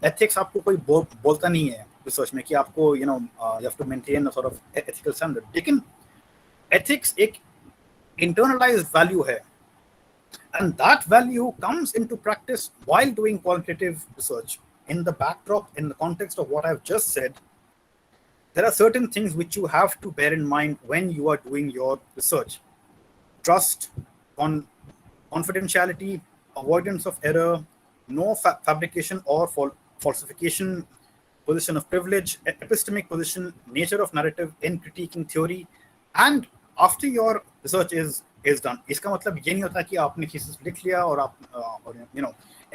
ethics आपको कोई बोलता नहीं है research में कि आपको you have to maintain a sort of ethical standard, लेकिन ethics एक internalized value है, and that value comes into practice while doing qualitative research. In the backdrop, in the context of what I've just said, there are certain things which you have to bear in mind when you are doing your research. Trust, confidentiality, avoidance of error, no fabrication or falsification, position of privilege, epistemic position, nature of narrative in critiquing theory, and after your research is done. इसका मतलब ये नहीं होता कि आपने thesis लिख लिया और आप और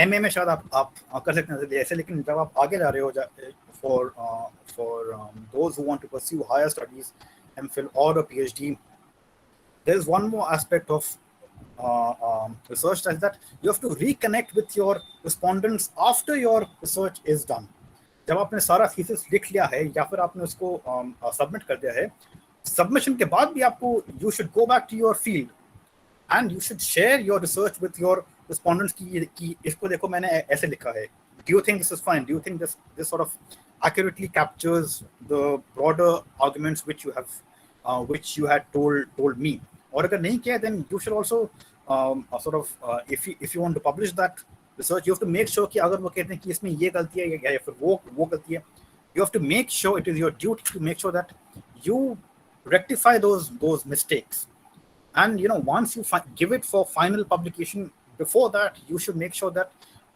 MA में शायद आप कर सकते हैं ऐसे, लेकिन जब आप आगे जा रहे हो for those who want to pursue higher studies, MPhil or a PhD, there is one more aspect of research, that you have to reconnect with your respondents after your research is done. जब आपने सारा thesis लिख लिया है या फिर आपने उसको सबमिट कर दिया है, सबमिशन के बाद भी आपको you should go back to your field and you should share your research with your respondents कि इसको देखो मैंने ऐसे लिखा है, do you think this is fine, do you think this sort of accurately captures the broader arguments which you had told me, और अगर नहीं किया then you should also if you want to publish that research, you have to make sure कि अगर वो कहते हैं कि इसमें ये गलती है या फिर वो गलती है, you have to make sure, it is your duty to make sure that you rectify those mistakes, and once you give it for final publication, before that you should make sure that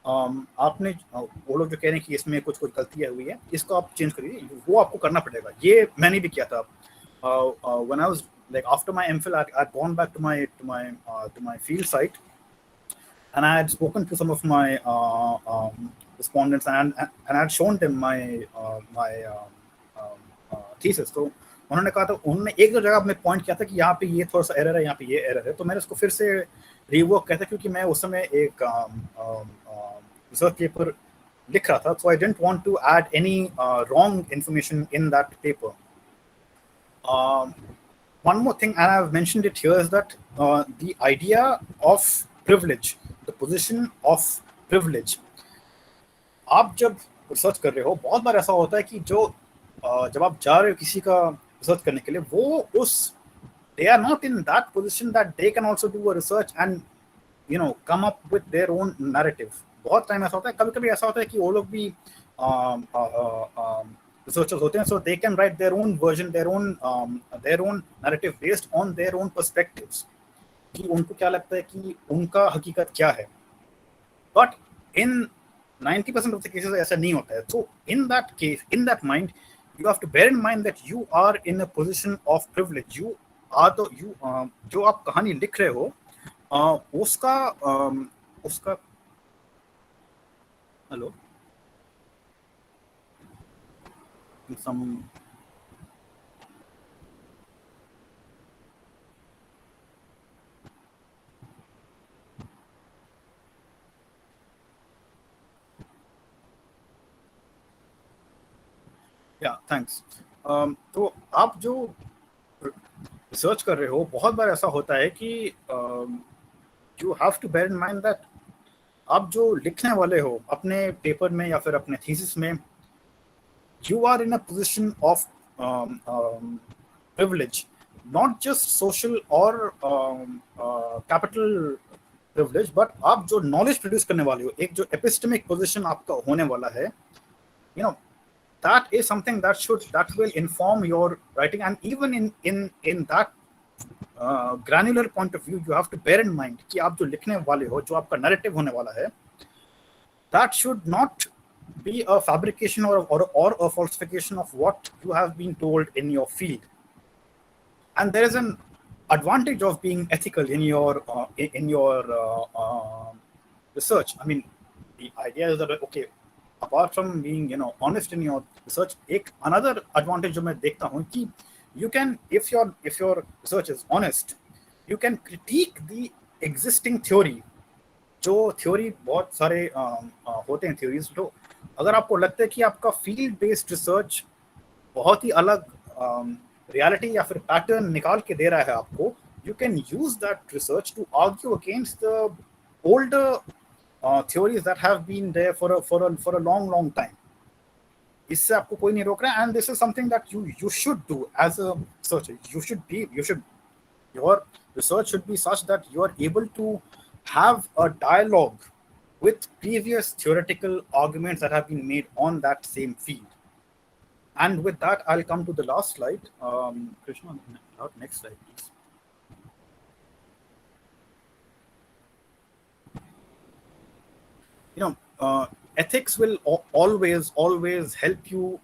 आपने वो लोग जो कह रहे हैं कि इसमें कुछ गलतियां हुई है इसको आप चेंज करिए, वो आपको करना पड़ेगा. ये मैंने भी किया था. When I was after my MPhil, I'd gone back to my field site, and I had spoken to some of my respondents, and I had shown them my thesis. तो उन्होंने कहा था, उन्होंने एक दो जगह अपने पॉइंट किया था कि यहाँ पे ये थोड़ा सा एरर है, यहाँ पे ये एरर है, तो मैंने उसको फिर से रिवर्क किया था क्योंकि मैं उस समय एक रिसर्च पेपर लिख रहा था, so I didn't want to add any wrong information in that paper. One more thing, and I've mentioned it here, is that the idea of privilege, the position of privilege. आप जब research कर रहे हो, बहुत बार ऐसा होता है कि जब आप जा रहे हो किसी का रिसर्च करने के लिए, वो they are not in that position that they can also do a research and come up with their own narrative. बहुत टाइम ऐसा होता है, कभी-कभी ऐसा होता है कि वो लोग भी researchers होते हैं, so they can write their own version, their own narrative based on their own perspectives, कि उनको क्या लगता है कि उनका हकीकत क्या है. But in 90% of the cases ऐसा नहीं होता है. So in that case, in that mind, you have to bear in mind that you are in a position of privilege. You are जो आप कहानी लिख रहे हो, उसका hello some yeah thanks. तो आप जो रिसर्च कर रहे हो, बहुत बार ऐसा होता है कि you have to bear in mind that आप जो लिखने वाले हो अपने पेपर में या फिर अपने थीसिस में, you are in a position of privilege, not just social or capital privilege, but आप जो knowledge produce करने वाले हो, एक जो epistemic position आपका होने वाला है, that is something that will inform your writing, and even in that granular point of view, you have to bear in mind कि आप जो लिखने वाले हो, जो आपका narrative होने वाला है, that should not be a fabrication or a falsification of what you have been told in your field. And there is an advantage of being ethical in your research. I mean, the idea is that okay, apart from being honest in your research, another advantage जो मैं देखता हूँ कि you can, if your research is honest, you can critique the existing theory. जो theory बहुत सारे होते हैं थ्योरीज, तो अगर आपको लगता है कि आपका फील्ड बेस्ड रिसर्च बहुत ही अलग रियलिटी या फिर पैटर्न निकाल के दे रहा है आपको, you can use that research to argue against the older theories that have been there for a long time. इससे आपको कोई नहीं रोक रहा है, and this is something that you should do as a researcher. Your research should be such that you are able to have a dialogue with previous theoretical arguments that have been made on that same field. And with that, I'll come to the last slide. Krishna, next slide, please. Ethics will always help you.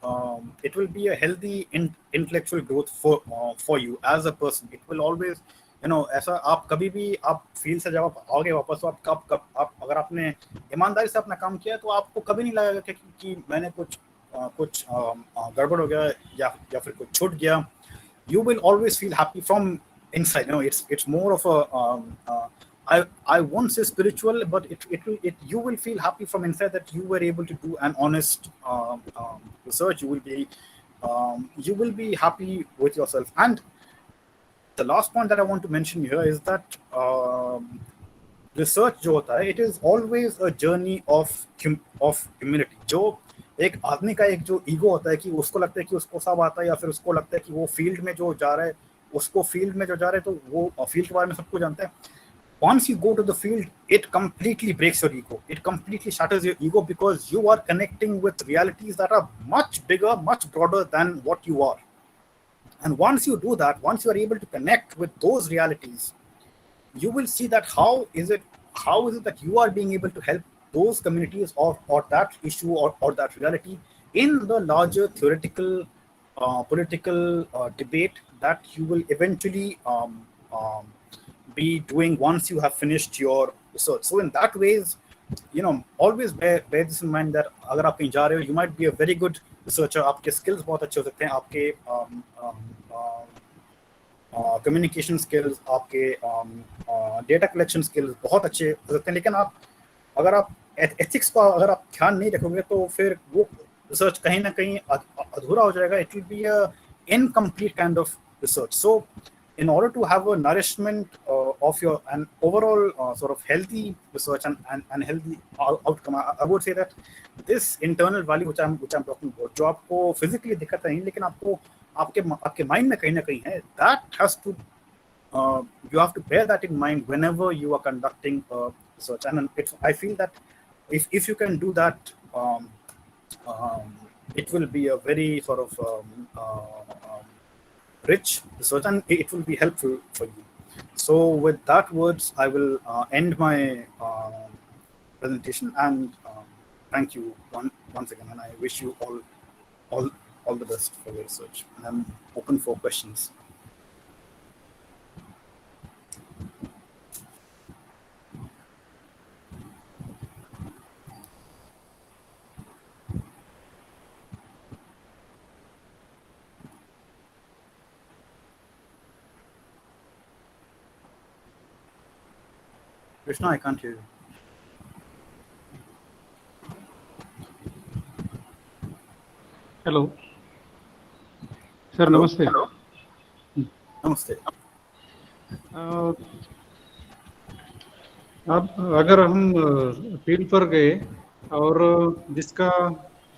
It will be a healthy intellectual growth for you as a person. It will always, ऐसा आप कभी भी आप field से जब आप आओगे वापस, तो आप अगर आपने ईमानदारी से अपना काम किया, तो आपको कभी नहीं लगेगा कि मैंने कुछ गड़बड़ हो गया या फिर कुछ छूट गया. You will always feel happy from inside. It's more of a I won't say spiritual, but you will feel happy from inside that you were able to do an honest research. You will be happy with yourself. And the last point that I want to mention here is that research जो होता है, it is always a journey of humility. जो एक आदमी का एक जो ego होता है कि उसको लगता है कि उसको सब आता है, या फिर उसको लगता है कि वो फील्ड में जो जा रहा है, तो वो फील्ड के बारे में सब कुछ जानता है. Once you go to the field, it completely breaks your ego. It completely shatters your ego, because you are connecting with realities that are much bigger, much broader than what you are. And once you do that, once you are able to connect with those realities, you will see that how is it that you are being able to help those communities or that issue or that reality in the larger theoretical political debate that you will eventually be doing once you have finished your research. So in that ways, always bear this in mind that अगर आप कहीं जा रहे हो, you might be a very good researcher. आपके skills बहुत अच्छे हो सकते हैं, आपके communication skills, आपके data collection skills बहुत अच्छे हो सकते हैं, लेकिन अगर आप ethics का अगर आप ध्यान नहीं रखोगे, तो फिर वो research कहीं ना कहीं अधूरा हो जाएगा. It will be a incomplete kind of research. So in order to have a nourishment of your an overall sort of healthy research and healthy outcome, I would say that this internal value which I'm talking about, जो आपको physically दिखता नहीं, लेकिन आपको आपके mind में कहीं ना कहीं है, that has to you have to bear that in mind whenever you are conducting research. And I feel that if you can do that, it will be a very sort of rich research, and it will be helpful for you. So with that words, I will end my presentation, and thank you once again, and I wish you all the best for your research, and I'm open for questions. Krishna, I can't hear you. Hello sir, नमस्ते. नमस्ते. अब अगर हम field पर गए और जिसका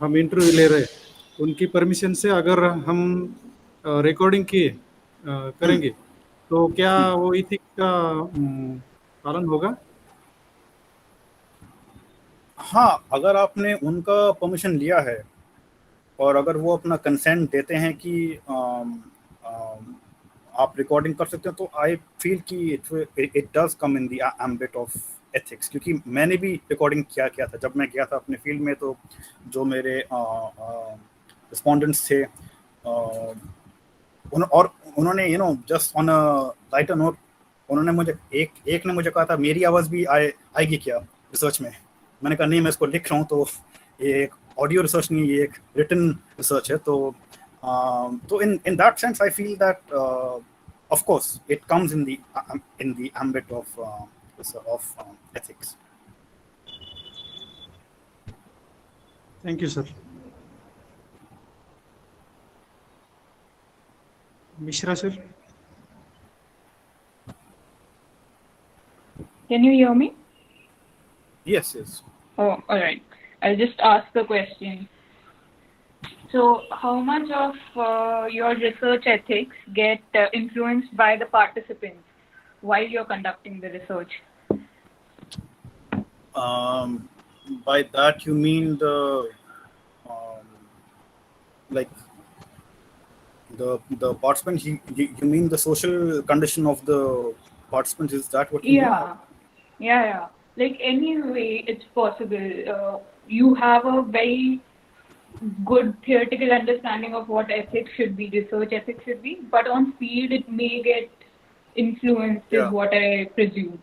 हम इंटरव्यू ले रहे, उनकी परमिशन से अगर हम रिकॉर्डिंग करेंगे, तो क्या वो इथिक्स का पालन होगा? हाँ, अगर आपने उनका परमिशन लिया है और अगर वो अपना कंसेंट देते हैं कि आप रिकॉर्डिंग कर सकते हो, तो आई फील कि it does come in the ambit of ethics. क्योंकि मैंने भी रिकॉर्डिंग किया था जब मैं गया था अपने फील्ड में. तो जो मेरे रिस्पोंडेंट्स थे, और उन्होंने just on a lighter note, उन्होंने मुझे एक ने मुझे कहा था, मेरी आवाज़ भी आएगी क्या रिसर्च में? मैंने कहा नहीं, मैं इसको लिख रहा हूँ, तो ये एक ऑडियो रिसर्च नहीं, ये एक रिटन रिसर्च है. तो in that sense I feel that of course, it comes in the ambit of ethics. Thank you, sir. Mishra, sir. Can you hear me? Yes, yes. Oh, all right. I'll just ask the question. So, how much of your research ethics get influenced by the participants while you're conducting the research? By that you mean the like the participants? You mean the social condition of the participants? Is that what you mean? Yeah. Like any way it's possible. You have a very good theoretical understanding of what ethics should be, research ethics should be, but on field it may get influenced, Yeah. is what I presume.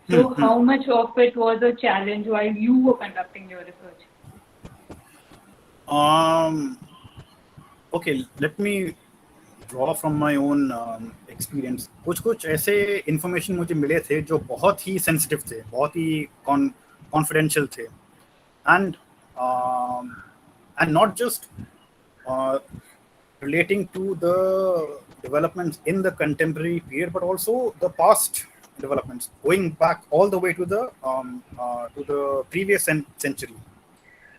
So how much of it was a challenge while you were conducting your research? Okay, let me draw from my own experience. कुछ ऐसे information मुझे मिले थे जो बहुत ही sensitive थे, बहुत ही confidential थे, and not just relating to the developments in the contemporary period, but also the past developments, going back all the way to the previous century.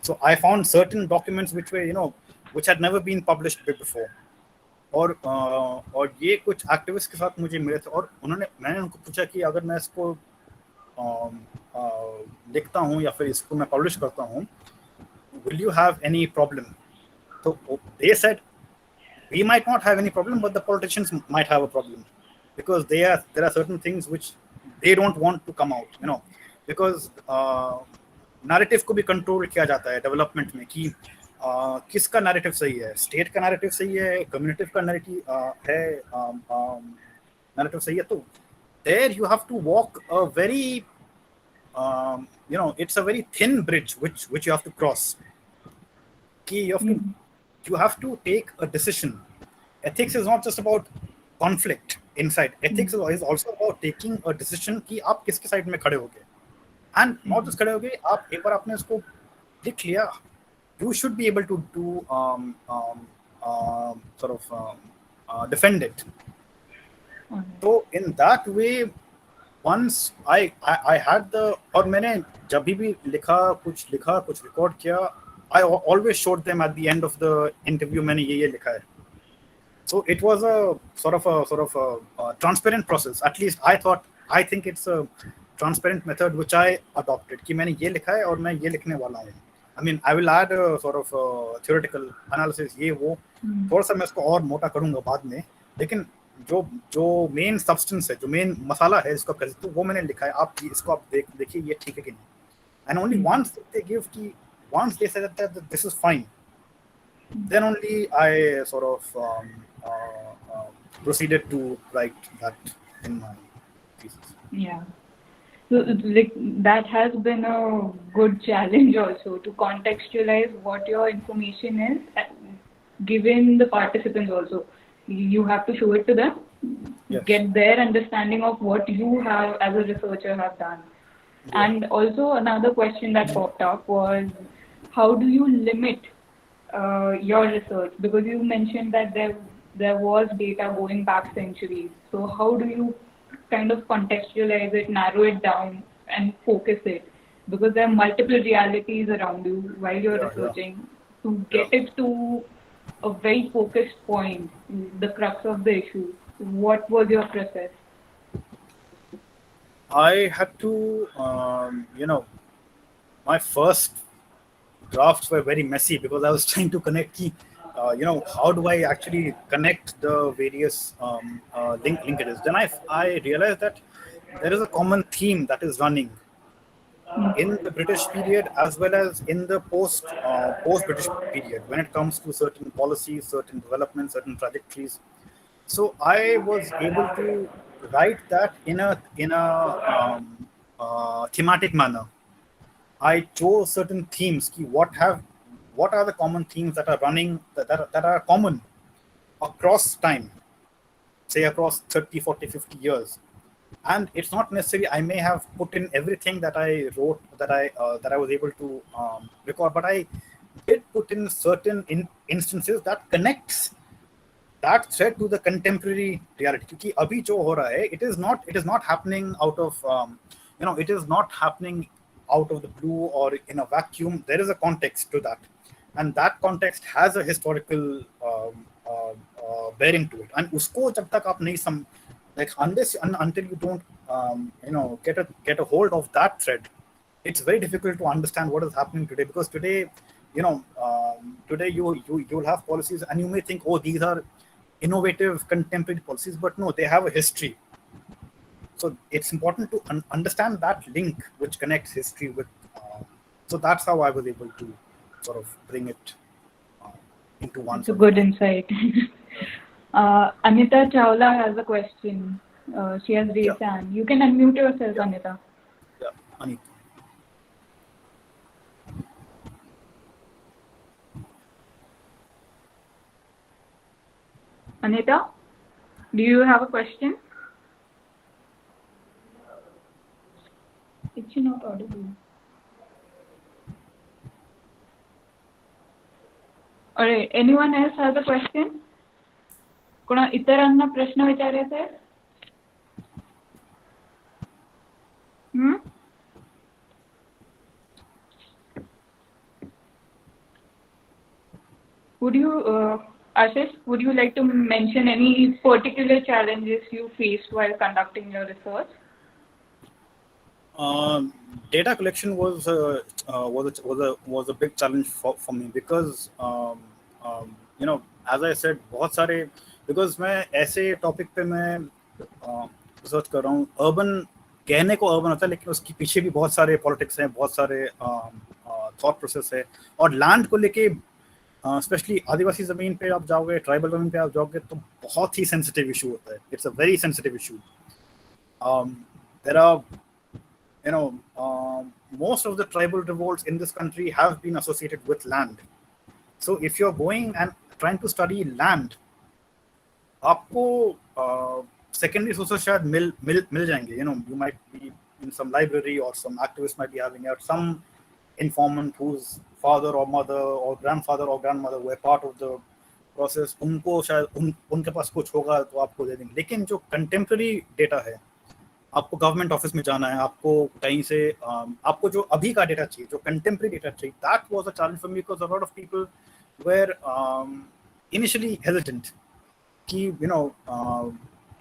So I found certain documents which were, which had never been published before. और ये कुछ activist के साथ मुझे मिले थे, और मैंने उनको पूछा कि अगर मैं इसको लिखता हूँ या फिर इसको मैं पब्लिश करता हूँ, will you have any problem? So they said, we might not have any problem, but the politicians might have a problem, because there are certain things which they don't want to come out, because narrative को भी control किया जाता है development में कि किसका narrative सही है, स्टेट का नैरेटिव सही है, कम्युनिटी का नैरेटिव सही है. तो there you have to walk a very it's a very thin bridge which you have to cross. You have to take a decision. Ethics is not just about conflict inside. Ethics is also about taking a decision कि आप किसके side में खड़े होगे, and not just खड़े होगे, आप एक बार आपने उसको लिख लिया, you should be able to do defend it. So in that way, once I had the, और मैंने जब भी लिखा कुछ रिकॉर्ड किया, I always showed them at the end of the interview मैंने ये लिखा है. So it was a sort of a transparent process. At least I think it's a transparent method which I adopted कि मैंने ये लिखा है और मैं ये लिखने वाला हूँ. I mean, I will add a sort of theoretical analysis, ये वो थोड़ा सा मैं इसको और मोटा करूँगा बाद में, लेकिन जो मेन सब्सटेंस है, जो मेन मसाला है इसको तो वो मैंने लिखा है. आप इसको आप देखिए ये ठीक है कि नहीं. And only once they give once they say that this is fine, then only I sort of proceeded to write that in my thesis. Yeah. So like that has been a good challenge also, to contextualize what your information is, given the participants also. You have to show it to them, Yes. get their understanding of what you have as a researcher have done. Yeah. And also another question that popped up was, how do you limit your research? Because you mentioned that there was data going back centuries. So how do you kind of contextualize it, narrow it down, and focus it? Because there are multiple realities around you while you're researching. To get it to a very focused point, the crux of the issue, what was your process? I had to, my first drafts were very messy because I was trying to connect how do I actually connect the various linkages. Then I realized that there is a common theme that is running in the British period as well as in the post-British period when it comes to certain policies, certain developments, certain trajectories. So I was able to write that in a thematic manner. I chose certain themes. What are the common themes that are running that are common across time? say across 30, 40, 50 years. And it's not necessarily I may have put in everything that I wrote, that I was able to record, but I did put in certain instances that connects that thread to the contemporary reality. क्योंकि अभी जो हो रहा है, it is not happening out of it is not happening out of the blue or in a vacuum. There is a context to that, and that context has a historical bearing to it. And उसको जब तक आप नहीं like unless until you don't get a hold of that thread, it's very difficult to understand what is happening today. Because today, today you'll have policies and you may think, oh, these are innovative contemporary policies, but no, they have a history. So it's important to understand that link which connects history with. So that's how I was able to sort of bring it into one. It's a good insight. Anita Chawla has a question. She has raised her hand. You can unmute yourself, Anita. Yeah, Anita. Anita, do you have a question? Is she not audible? Alright, anyone else has a question? कोणा इतरांना प्रश्न विचारायचा आहे? Would you, Ashish, would you like to mention any particular challenges you faced while conducting your research? Data collection was a big challenge for me because as I said, बहुत सारे, because मैं ऐसे topic पे मैं research कर रहा हूँ. Urban कहने को अर्बन होता है, लेकिन उसके पीछे भी बहुत सारे पॉलिटिक्स हैं, बहुत सारे थॉट प्रोसेस है. और लैंड को लेके स्पेशली आदिवासी ज़मीन पे आप जाओगे, ट्राइबल ज़मीन पे आप जाओगे, तो बहुत ही सेंसिटिव इशू होता है. It's a very sensitive issue. There are most of the tribal revolts in this country have been associated with land. So if you're going and trying to study land, आपको secondary sources शायद मिल जाएंगे. You might be in some library, or some activist might be having it, some informant whose father or mother or grandfather or grandmother were part of the process, उनको शायद उनके पास कुछ होगा तो आपको दे देंगे. लेकिन जो contemporary data है, आपको गवर्नमेंट ऑफिस में जाना है, आपको कहीं से आपको जो अभी का डेटा चाहिए, जो कंटेम्प्रेरी डेटा चाहिए, that was a challenge for me because a lot of people were initially hesitant कि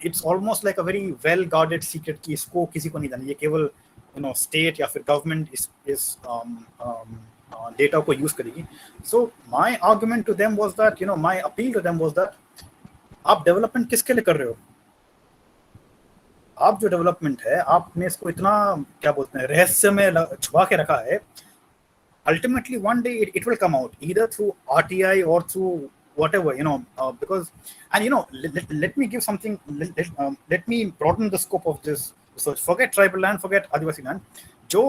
it's almost like a very well guarded secret कि इसको किसी को नहीं जाना, ये केवल स्टेट या फिर गवर्नमेंट इस डेटा को यूज करेगी. So my argument to them was that my appeal to them was that आप डेवलपमेंट किसके लिए कर रहे हो? आप जो डेवलपमेंट है, आपने इसको इतना क्या बोलते हैं रहस्य में छुपा के रखा है. Ultimately one day it will come out either through RTI और through whatever, because, and let me give something, let me broaden the scope of this research. Forget tribal land, forget Adivasi land. जो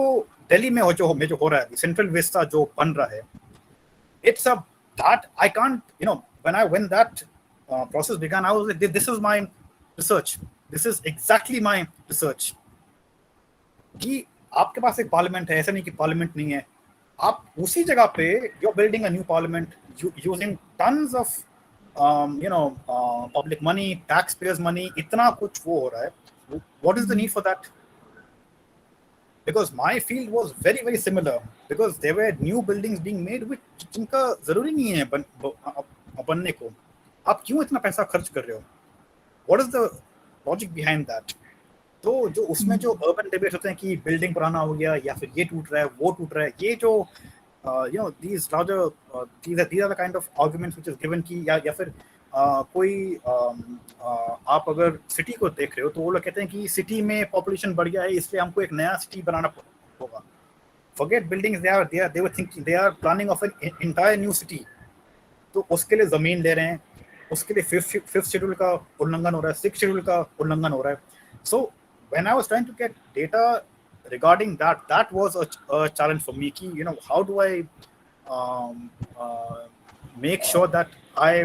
दिल्ली में जो हो रहा है, central Vista जो बन रहा है, it's a that I can't, when that process began, I was like, this is my research. This is exactly my research. कि आपके पास एक पार्लियामेंट है, ऐसा नहीं कि पार्लियामेंट नहीं है. आप उसी जगह पे you're building a new parliament using tons of public money, taxpayers money, इतना कुछ वो हो रहा है. What is the need for that? Because my field was very very similar, because there were new buildings being made which जिनका जरूरी नहीं है बनने को. आप क्यों इतना पैसा खर्च कर रहे हो? What is the logic behind that? तो जो उसमें जो अर्बन डिबेट होते हैं कि बिल्डिंग पुराना हो गया या फिर ये टूट रहा है, वो टूट रहा है, ये जो these are the kind of arguments which is given कि या फिर कोई आप अगर सिटी को देख रहे हो तो वो लोग कहते हैं कि सिटी में पॉपुलेशन बढ़ गया है, इसलिए हमको एक नया सिटी बनाना होगा. Forget buildings, they were thinking, they are planning of an entire new city. तो उसके लिए जमीन ले रहे हैं, उसके लिए फिफ्थ शेड्यूल का उल्लंघन हो रहा है, सिक्स शेड्यूल का उल्लंघन हो रहा है. So when I was trying to get data regarding that was a challenge for me कि how do I make sure that I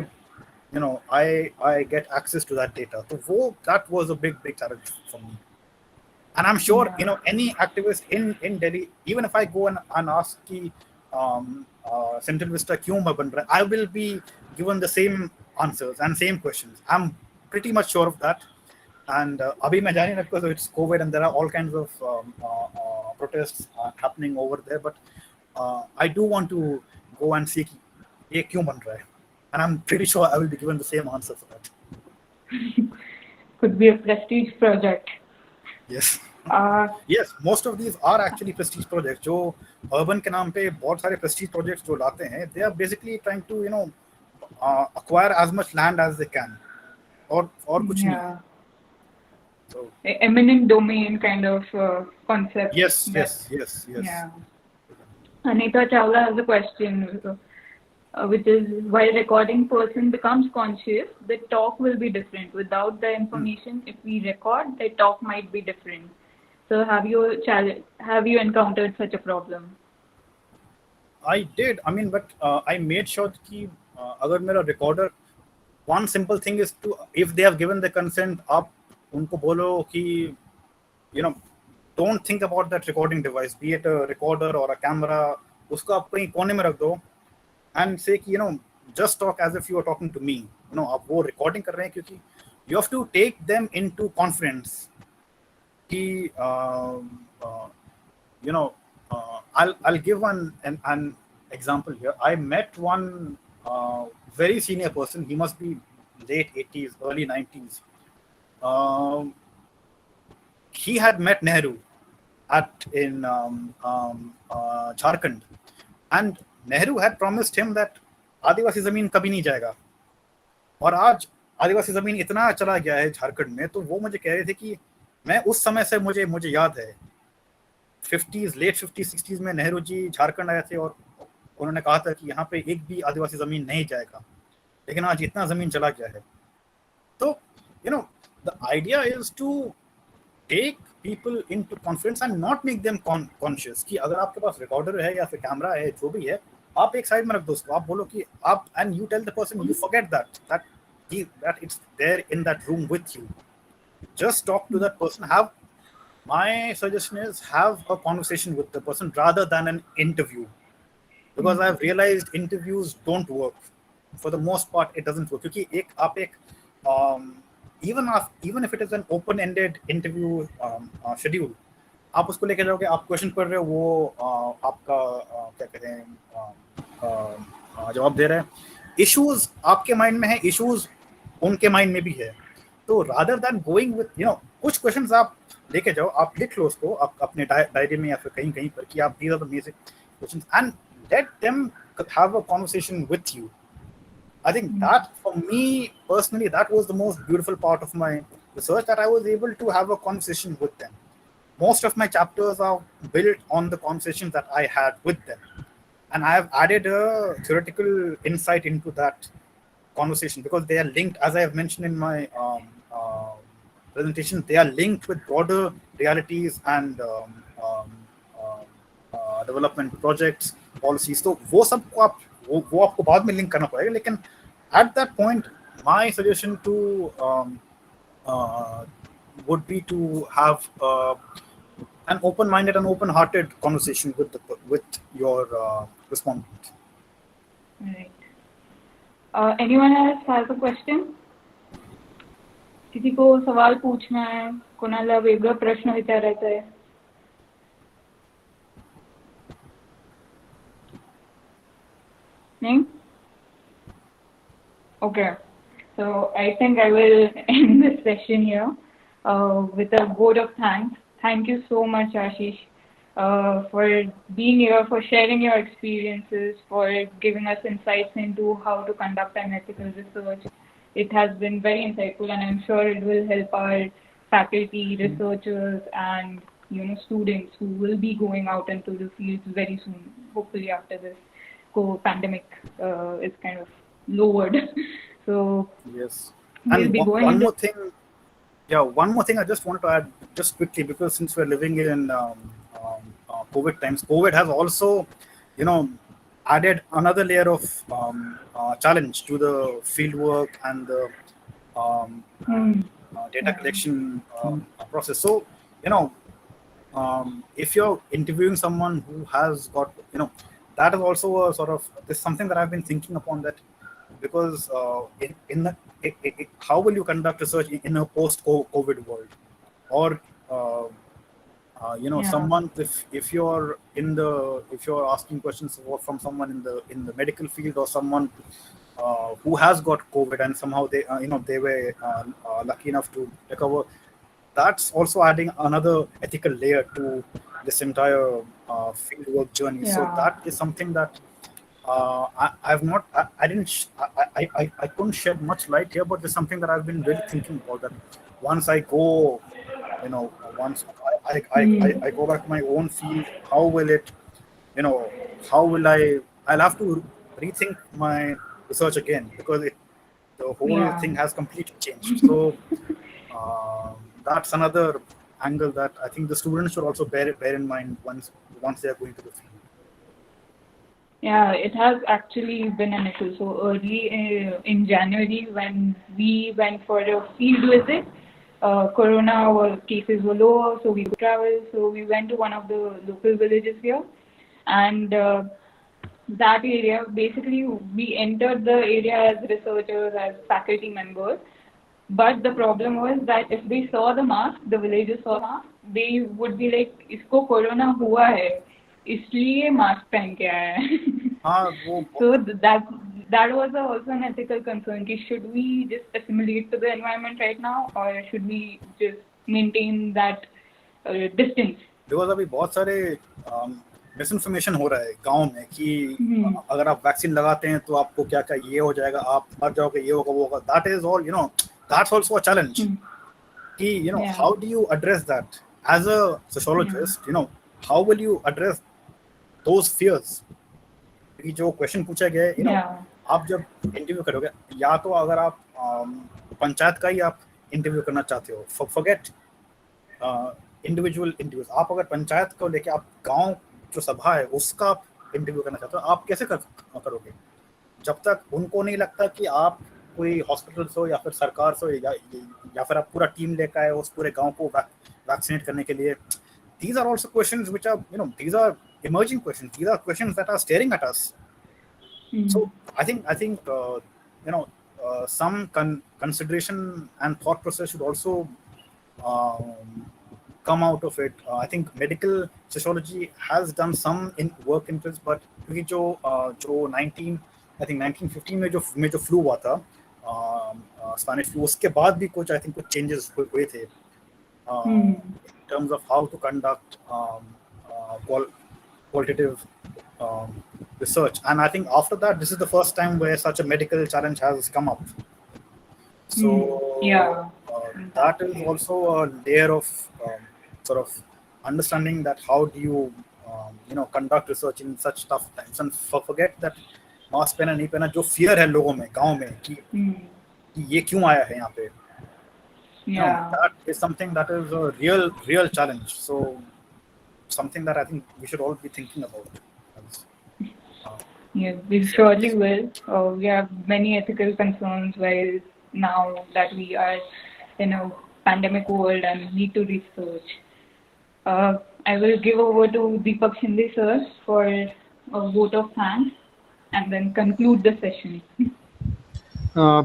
I get access to that data. So that was a big challenge for me. And I'm sure any activist in Delhi, even if I go and ask ki Central Vista kyun mein ban raha hai, I will be given the same answers and same questions. I'm pretty much sure of that. And abhi main jani because it's COVID and there are all kinds of protests happening over there. But I do want to go and see ye kyun ban raha hai. And I'm pretty sure I will be given the same answer for that. Could be a prestige project. Yes. Yes, most of these are actually prestige projects. जो urban के नाम पे बहुत सारे prestige projects जो लाते हैं, they are basically trying to acquire as much land as they can, और कुछ नहीं. So eminent domain kind of concept. Yes. Yeah. Anita Chawla has a question, which is, while recording person becomes conscious, the talk will be different. Without the information, if we record, the talk might be different. So have you encountered such a problem? I did. I mean, but I made sure कि अगर मेरा recorder, one simple thing is to, if they have given the consent, आप उनको बोलो कि don't think about that recording device, be it a recorder or a camera, उसको आप कहीं कोने में रख दो and say कि just talk as if you are talking to me. आप वो recording कर रहे हैं क्योंकि you have to take them into confidence. कि I'll give an example here. I met one very senior person. He must be late 80s, early 90s. He had met Nehru in Jharkhand, and Nehru had promised him that आदिवासी जमीन कभी नहीं जाएगा. और आज आदिवासी जमीन इतना चला गया है झारखंड में, तो वो मुझे कह रहे थे कि मैं उस समय से मुझे याद है 50s, लेट 50s 60s में नेहरू जी झारखंड आए थे और उन्होंने कहा था कि यहाँ पे एक भी आदिवासी जमीन नहीं जाएगा, लेकिन आज इतना जमीन चला गया है. तो the idea is to take people into confidence and not make them conscious कि अगर आपके पास रिकॉर्डर है या फिर कैमरा है, जो भी है, आप एक साइड में रख दो उसको. आप बोलो कि आप, and you tell the person, you forget that it's there in that room with you. Just talk to that person. My suggestion is have a conversation with the person rather than an interview, because I've realized interviews don't work. For the most part, it doesn't work. क्योंकि even if it is an open-ended interview schedule, आप उसको लेके जाओगे, आप question कर रहे हो, वो आपका क्या कहते हैं जवाब दे रहे हैं. इश्यूज आपके माइंड में है, इश्यूज उनके माइंड में भी है. तो rather than going with कुछ क्वेश्चंस आप लेके जाओ, आप लिख लो उसको आप अपने डायरी में या फिर कहीं पर कि आप these are the basic questions and let them have a conversation with you. I think that, for me personally, that was the most beautiful part of my research, that I was able to have a conversation with them. Most of my chapters are built on the conversations that I had with them, and I have added a theoretical insight into that conversation because they are linked, as I have mentioned in my presentation, they are linked with broader realities and development projects, policies. So वो सबको वो आपको बाद में link करना पड़ेगा, लेकिन at that point my suggestion to would be to have an open-minded and open-hearted conversation with your respondent. Right. Anyone else has a question? किसी को सवाल पूछना है, कोणाला वेगळा प्रश्न विचारायचा आहे? नहीं? Okay, so I think I will end this session here with a vote of thanks. Thank you so much, Aashish, for being here, for sharing your experiences, for giving us insights into how to conduct an ethical research. It has been very insightful, and I'm sure it will help our faculty, researchers, and students who will be going out into the fields very soon, hopefully after this pandemic is kind of lowered. So yes, we'll and be going one more thing. Yeah, one more thing I just wanted to add, just quickly, because since we're living in COVID times, COVID has also, added another layer of challenge to the field work and the um, data collection process. So, you know, if you're interviewing someone who has got, that is also a sort of, this is something that I've been thinking upon, that because in the, how will you conduct research in a post-COVID world? Or someone, if you're if you're asking questions from someone in the medical field, or someone who has got COVID and somehow they they were lucky enough to recover, that's also adding another ethical layer to this entire fieldwork journey. So that is something that I've not, I didn't, I couldn't shed much light here, but it's something that I've been really thinking about. That once I go, once I go back to my own field, how will it, how will I'll have to rethink my research again, because the whole thing has completely changed. So that's another angle that I think the students should also bear in mind once they are going to the field. Yeah, it has actually been an issue. So early in January, when we went for a field visit, corona cases were lower, so we could travel. So we went to one of the local villages here, and that area, basically, we entered the area as researchers, as faculty members. But the problem was that if they saw the mask, the villagers saw the mask, they would be like, "इसको corona हुआ है, इसलिए mask पहन के आया है." So that was also an ethical concern. Should we just assimilate to the environment right now, or should we just maintain that distance? Because अभी बहुत सारे मिसइन्फॉर्मेशन हो रहा है गांव में कि अगर आप वैक्सीन लगाते हैं तो आपको क्या क्या ये हो जाएगा, आप मर जाओगे, ये होगा, वो होगा. That is all, that's also a challenge. How do you address that as a sociologist? How will you address those fears? कि जो क्वेश्चन पूछा गया है, आप जब इंटरव्यू करोगे, या तो अगर आप पंचायत का ही आप इंटरव्यू करना चाहते हो, फॉरगेट इंडिविजुअल इंटरव्यूज, आप अगर पंचायत को लेके, आप गांव जो सभा है उसका आप इंटरव्यू करना चाहते हो, आप कैसे करोगे? जब तक उनको नहीं लगता कि आप कोई हॉस्पिटल हो या फिर सरकार हो, या फिर आप पूरा टीम लेकर आए उस पूरे गांव को वैक्सीनेट करने के लिए. These are also questions which are, these are emerging questions. These are questions that are staring at us. So I think some consideration and thought process should also come out of it. I think medical sociology has done some work in this, but क्योंकि जो 1915 में जो flu हुआ था, Spanish flu, उसके बाद भी कुछ, I think कुछ changes हुए थे in terms of how to conduct qualitative research. And I think after that, this is the first time where such a medical challenge has come up. So that is also a layer of sort of understanding that how do you conduct research in such tough times. And forget that mask पहना नहीं पहना, जो fear है लोगों में, गांव में, कि ये क्यों आया है यहाँ पे. That is something that is a real challenge. So something that I think we should all be thinking about. Yes, we surely will. We have many ethical concerns while now that we are in a pandemic world and need to research. I will give over to Deepak Shinde sir for a vote of thanks and then conclude the session.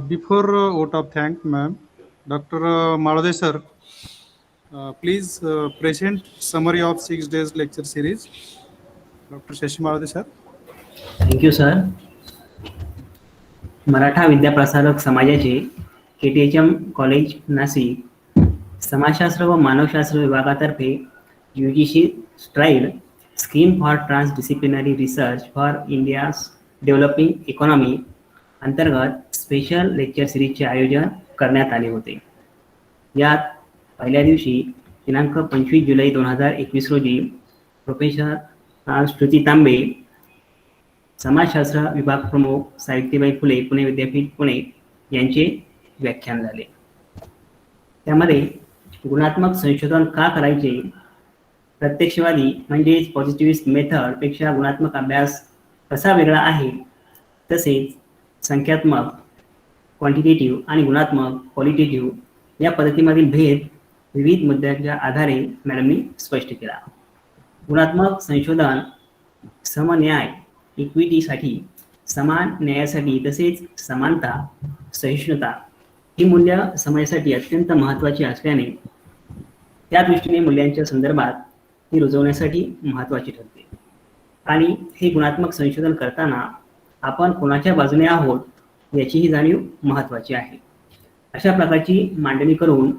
Before vote of thanks, ma'am, Dr. Malade sir, please present summary of 6 days lecture series. Dr. Shashi Malade sir. Thank you, sir. Maratha विद्याप्रसारक समाजाचे KTHM college Nashik समाजशास्त्र व मानवशास्त्र विभागातर्फे UGC stride scheme for transdisciplinary research for India's developing economy अंतर्गत special lecture सिरीजचे आयोजन करण्यात आले होते. यात पहिल्या दिवशी दिनांक 25 जुलै 2021 रोजी प्रोफेसर श्रुती तांबे, समाजशास्त्र विभाग प्रमुख सावित्रीबाई फुले पुणे विद्यापीठ पुणे यांचे व्याख्यान झाले. त्यामध्ये गुणात्मक संशोधन का करायचे, प्रत्यक्षवादी म्हणजेच पॉझिटिव्हिस्ट मेथड पेक्षा गुणात्मक अभ्यास कसा वेगळा आहे, तसेच संख्यात्मक क्वांटिटेटिव्ह आणि गुणात्मक क्वालिटेटिव्ह या पद्धतीमधील भेद विविध मुद्द्यांच्या आधारे मॅडमनी स्पष्ट केला. गुणात्मक संशोधन समन्याय इक्विटीसाठी, समान न्यायासाठी तसेच समानता सहिष्णुता ही मूल्य समाजासाठी अत्यंत महत्त्वाची असल्याने त्या दृष्टीने मूल्यांच्या संदर्भात ती रुजवण्यासाठी महत्त्वाची ठरते. आणि हे गुणात्मक संशोधन करताना आपण कोणाच्या बाजूने आहोत याचीही जाणीव महत्त्वाची आहे. अशा प्रकारची मांडणी करून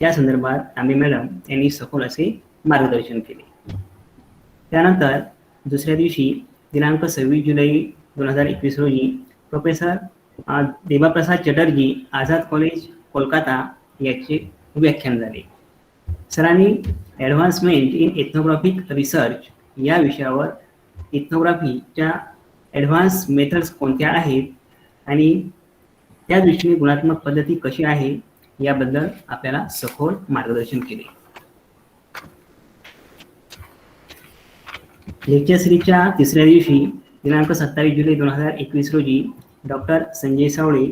त्या संदर्भात तांबे मॅडम यांनी सखोल असे मार्गदर्शन केले. त्यानंतर दुसऱ्या दिवशी दिनांक 26 जुलै 2021 रोजी प्रोफेसर देवाप्रसाद चटर्जी, आझाद कॉलेज, कोलकाता याचे व्याख्यान झाले. सरांनी ॲडव्हान्समेंट इन एथनोग्राफिक रिसर्च या विषयावर इथनोग्राफीच्या ॲडव्हान्स मेथड्स कोणत्या आहेत आणि त्या दृष्टीने गुणात्मक पद्धती कशी आहे याबद्दल आपल्याला सखोल मार्गदर्शन केले. लेक्चर सिरीजच्या तिसऱ्या दिवशी दिनांक 27 जुलै 2021 रोजी डॉक्टर संजय सावळे,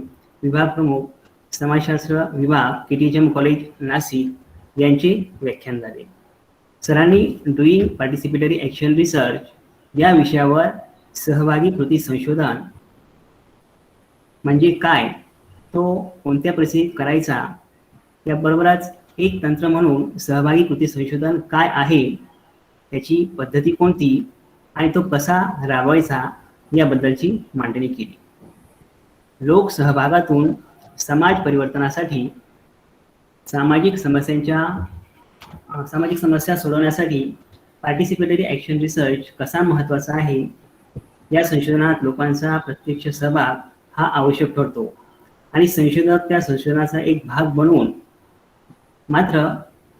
विभाग प्रमुख, समाजशास्त्र विभाग, KTHM कॉलेज, नाशिक यांचे व्याख्यान झाले. सरांनी डुईंग पार्टिसिपेटरी ॲक्शन रिसर्च या विषयावर सहभागी कृती संशोधन म्हणजे काय, तो कोणत्या परिस्थितीत करायचा, याबरोबरच एक तंत्र म्हणून सहभागी कृती संशोधन काय आहे, त्याची पद्धती कोणती आणि तो कसा राबवायचा याबद्दलची मांडणी केली. लोक सहभागातून समाज परिवर्तनासाठी सामाजिक समस्या सोडवण्यासाठी पार्टिसिपेटरी ॲक्शन रिसर्च कसा महत्त्वाचा आहे, या संशोधनात लोकांचा प्रत्यक्ष सहभाग हा आवश्यक ठरतो आणि संशोधक त्या संशोधनाचा एक भाग बनवून मात्र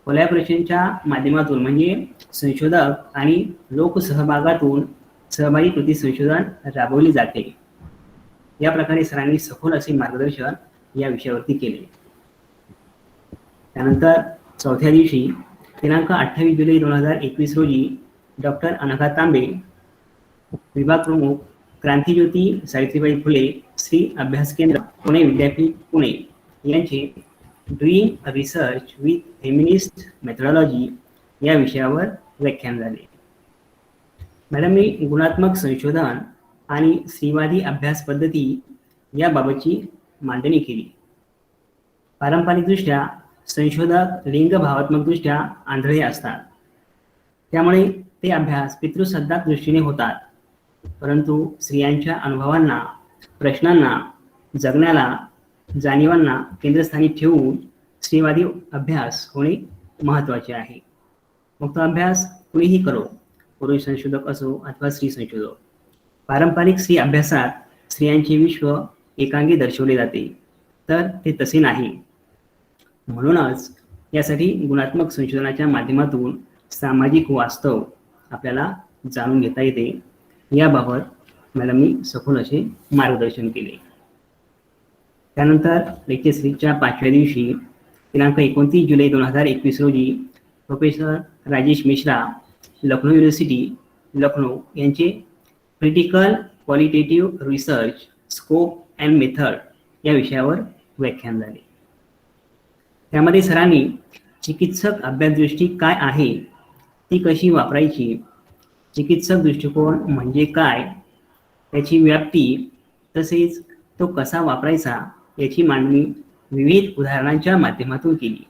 कोलॅबोरेशनच्या माध्यमातून म्हणजे संशोधक आणि लोकसहभागातून सहभागी कृती संशोधन राबवली जाते. या प्रकारे सरांनी सखोल असे मार्गदर्शन या विषयावरती केले. त्यानंतर चौथ्या दिवशी दिनांक 28 जुलै 2021 रोजी डॉक्टर अनघा तांबे, विभाग प्रमुख, क्रांतिज्योती सावित्रीबाई फुले श्री अभ्यास केंद्र, पुणे विद्यापीठ, पुणे यांचे doing research with feminist methodology या विषयावर व्याख्यान झाले. मॅडमनी गुणात्मक संशोधन आणि स्त्रीवादी अभ्यास पद्धती याबाबतची मांडणी केली. पारंपरिकदृष्ट्या संशोधक लिंग भावात्मकदृष्ट्या आंधळे असतात, त्यामुळे ते अभ्यास पितृसत्ताक दृष्टीने होतात. परंतु स्त्रियांच्या अनुभवांना, प्रश्नांना, जगण्याला, जाणीवांना केंद्रस्थानी ठेवून स्त्रीवादी अभ्यास होणे महत्त्वाचे आहे. मग तो अभ्यास कुणीही करो, पुरुष संशोधक असो अथवा स्त्री संशोधक. पारंपरिक स्त्री अभ्यासात स्त्रियांचे विश्व एकांगी दर्शवले जाते, तर ते तसे नाही. म्हणूनच यासाठी गुणात्मक संशोधनाच्या माध्यमातून सामाजिक वास्तव आपल्याला जाणून घेता येते. याबाबत मॅडमनी सखोल असे मार्गदर्शन केले. त्यानंतर लेक्चर सिरीजच्या 5व्या दिवशी दिनांक 29 जुलै 2021 रोजी प्रोफेसर राजेश मिश्रा, लखनौ युनिव्हर्सिटी, लखनौ यांचे critical qualitative research scope and method या विषयावर व्याख्यान झाले. त्यामध्ये सरांनी चिकित्सक अभ्यासदृष्टी काय आहे, ती कशी वापरायची, चिकित्सक दृष्टिकोन म्हणजे काय, त्याची व्याप्ती, तसेच तो कसा वापरायचा याची मांडणी विविध उदाहरणांच्या माध्यमातून केली.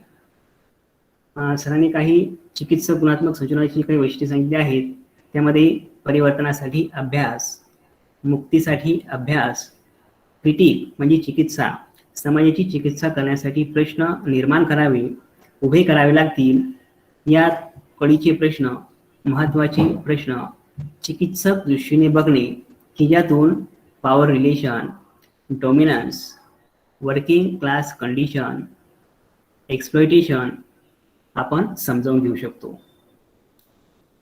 सरांनी काही चिकित्सक गुणात्मक संशोधनाची काही वैशिष्ट्ये सांगितली आहेत. त्यामध्ये परिवर्तनासाठी अभ्यास, मुक्तीसाठी अभ्यास, क्रिटिक म्हणजे चिकित्सा, समाजाची चिकित्सा करण्यासाठी प्रश्न निर्माण करावे, उभे करावे लागतील, यात कळीचे प्रश्न, महत्त्वाचे प्रश्न, चिकित्सक दृष्टीने बघणे की ज्यातून power relation, dominance, working class condition, exploitation आपण समजावून घेऊ शकतो.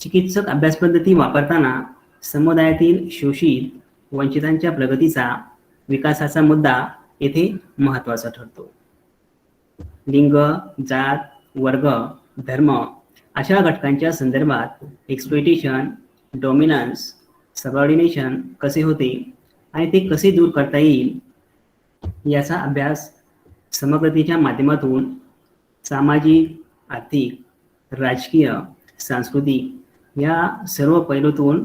चिकित्सक अभ्यास पद्धती वापरताना समुदायातील शोषित वंचितांच्या प्रगतीचा, विकासाचा मुद्दा येथे महत्त्वाचा ठरतो. लिंग, जात, वर्ग, धर्म अशा घटकांच्या संदर्भात एक्सप्लॉयटेशन, डॉमिनन्स, सबऑर्डिनेशन कसे होते आणि ते कसे दूर करता येईल याचा अभ्यास समग्रतेच्या माध्यमातून सामाजिक, आर्थिक, राजकीय, सांस्कृतिक या सर्व पैलूतून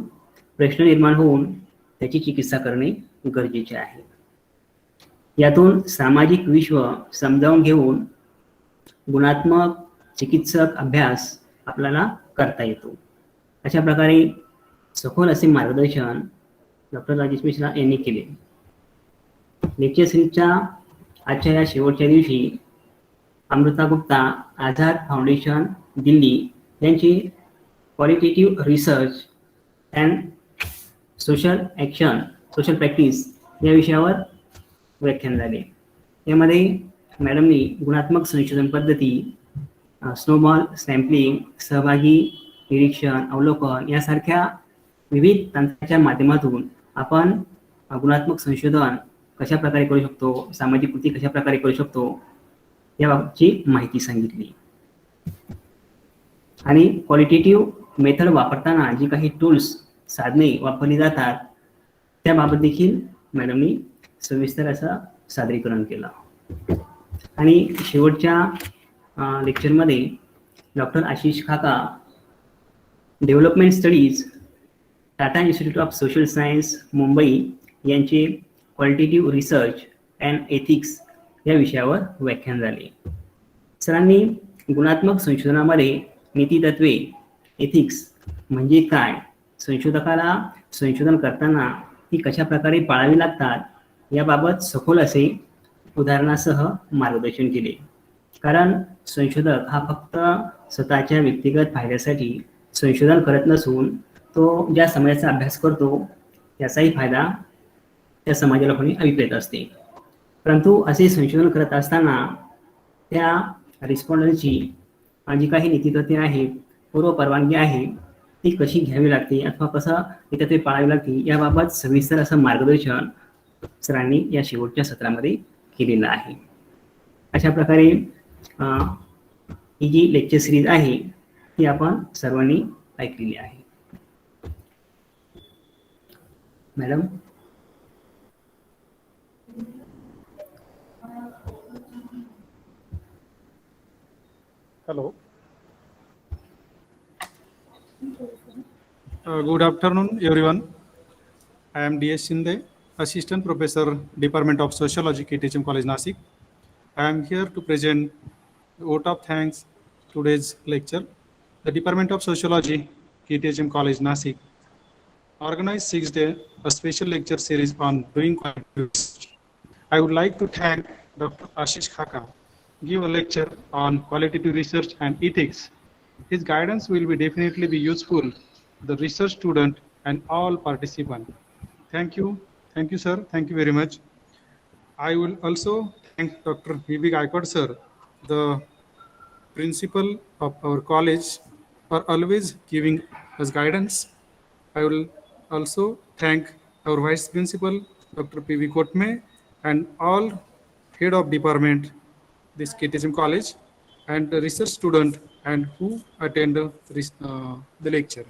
प्रश्न निर्माण होऊन त्याची चिकित्सा करणे गरजेचे आहे. यातून सामाजिक विश्व समजावून घेऊन गुणात्मक चिकित्सक अभ्यास आपल्याला करता येतो. अशा प्रकारे सखोल असे मार्गदर्शन डॉक्टर राजेश मिश्रा यांनी केले. लेक्चर सिरीजच्या आजच्या या शेवटच्या दिवशी अमृता गुप्ता, आझाद फाउंडेशन, दिल्ली यांची qualitative research and social action, social practice या विषयावर व्याख्यान झाले. यामध्ये मॅडमनी गुणात्मक संशोधन पद्धती, स्नोबॉल सॅम्पलिंग, सहभागी निरीक्षण, अवलोकन यासारख्या विविध तंत्राच्या माध्यमातून आपण गुणात्मक संशोधन कशा प्रकारे करू शकतो, सामाजिक कृती कशा प्रकारे करू शकतो याबाबतची माहिती सांगितली. आणि क्वालिटेटिव्ह मेथड वापरताना जी काही टूल्स, साधने वापरली जातात त्याबाबत देखील मॅडमनी सविस्तर असं सादरीकरण केलं. आणि शेवटच्या लेक्चरमध्ये डॉक्टर आशिष खाका, development studies, Tata institute of social science, Mumbai यांचे क्वालिटेटिव्ह रिसर्च अँड एथिक्स या विषयावर व्याख्यान झाले. सरांनी गुणात्मक संशोधनामध्ये नीतितत्वे, एथिक्स म्हणजे काय, संशोधकाला संशोधन करताना ती कशा प्रकारे पाळावी लागतात याबाबत सखोल असे उदाहरणासह मार्गदर्शन केले. कारण संशोधक हा फक्त स्वतःच्या व्यक्तिगत फायद्यासाठी संशोधन करत नसून तो ज्या समाजाचा अभ्यास करतो त्याचाही फायदा त्या समाजाला होणे अभिप्रेत असते. परंतु असे संशोधन करत असताना त्या रिस्पॉन्डरची जी काही नीतितत्वे आहेत, पूर्व परवानगी आहे ती कशी घ्यावी लागते अथवा कसं नीतितत्वे पाळावी लागते याबाबत सविस्तर असं मार्गदर्शन सरांनी या शेवटच्या सत्रामध्ये केलेलं आहे. अशा प्रकारे ही जी लेक्चर सिरीज आहे ती आपण सर्वांनी ऐकलेली आहे. Madam, Hello. Good afternoon, everyone. I am D.S. Shinde, Assistant Professor, Department of Sociology, KTHM College, Nashik. I am here to present the vote of thanks today's lecture. The Department of Sociology, KTHM College, Nashik, organized 6-day a special lecture series on doing qualitative research. I would like to thank Dr. Ashish Khaka, give a lecture on qualitative research and ethics. His guidance will be definitely be useful to the research student and all participants. Thank you, sir. Thank you very much. I will also thank Dr. V.B. Gaikwad sir, the principal of our college, for always giving us guidance. I will also thank our vice principal, Dr. P.V. Kotme, and all head of department this KTHM college and the research student and who attend the lecture.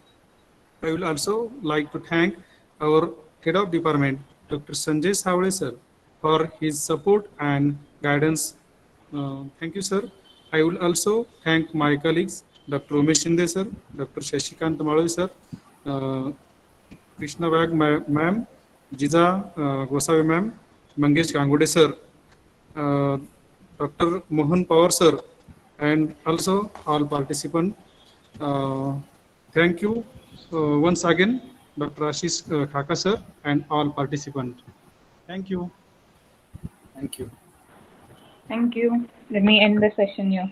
I will also like to thank our head of department, Dr. Sanjay Savale sir, for his support and guidance. Thank you, sir. I will also thank my colleagues, Dr. Umesh Shinde sir, Dr. Shashikant Malvi sir, Krishna Kumar ma'am, Jiza Gosave ma'am, Mangesh Gangode sir, Dr. Mohan Pawar sir, and also all participants. Thank you once again, Dr. Ashish Khaka sir, and all participants. Thank you. Thank you. Thank you. Let me end the session here.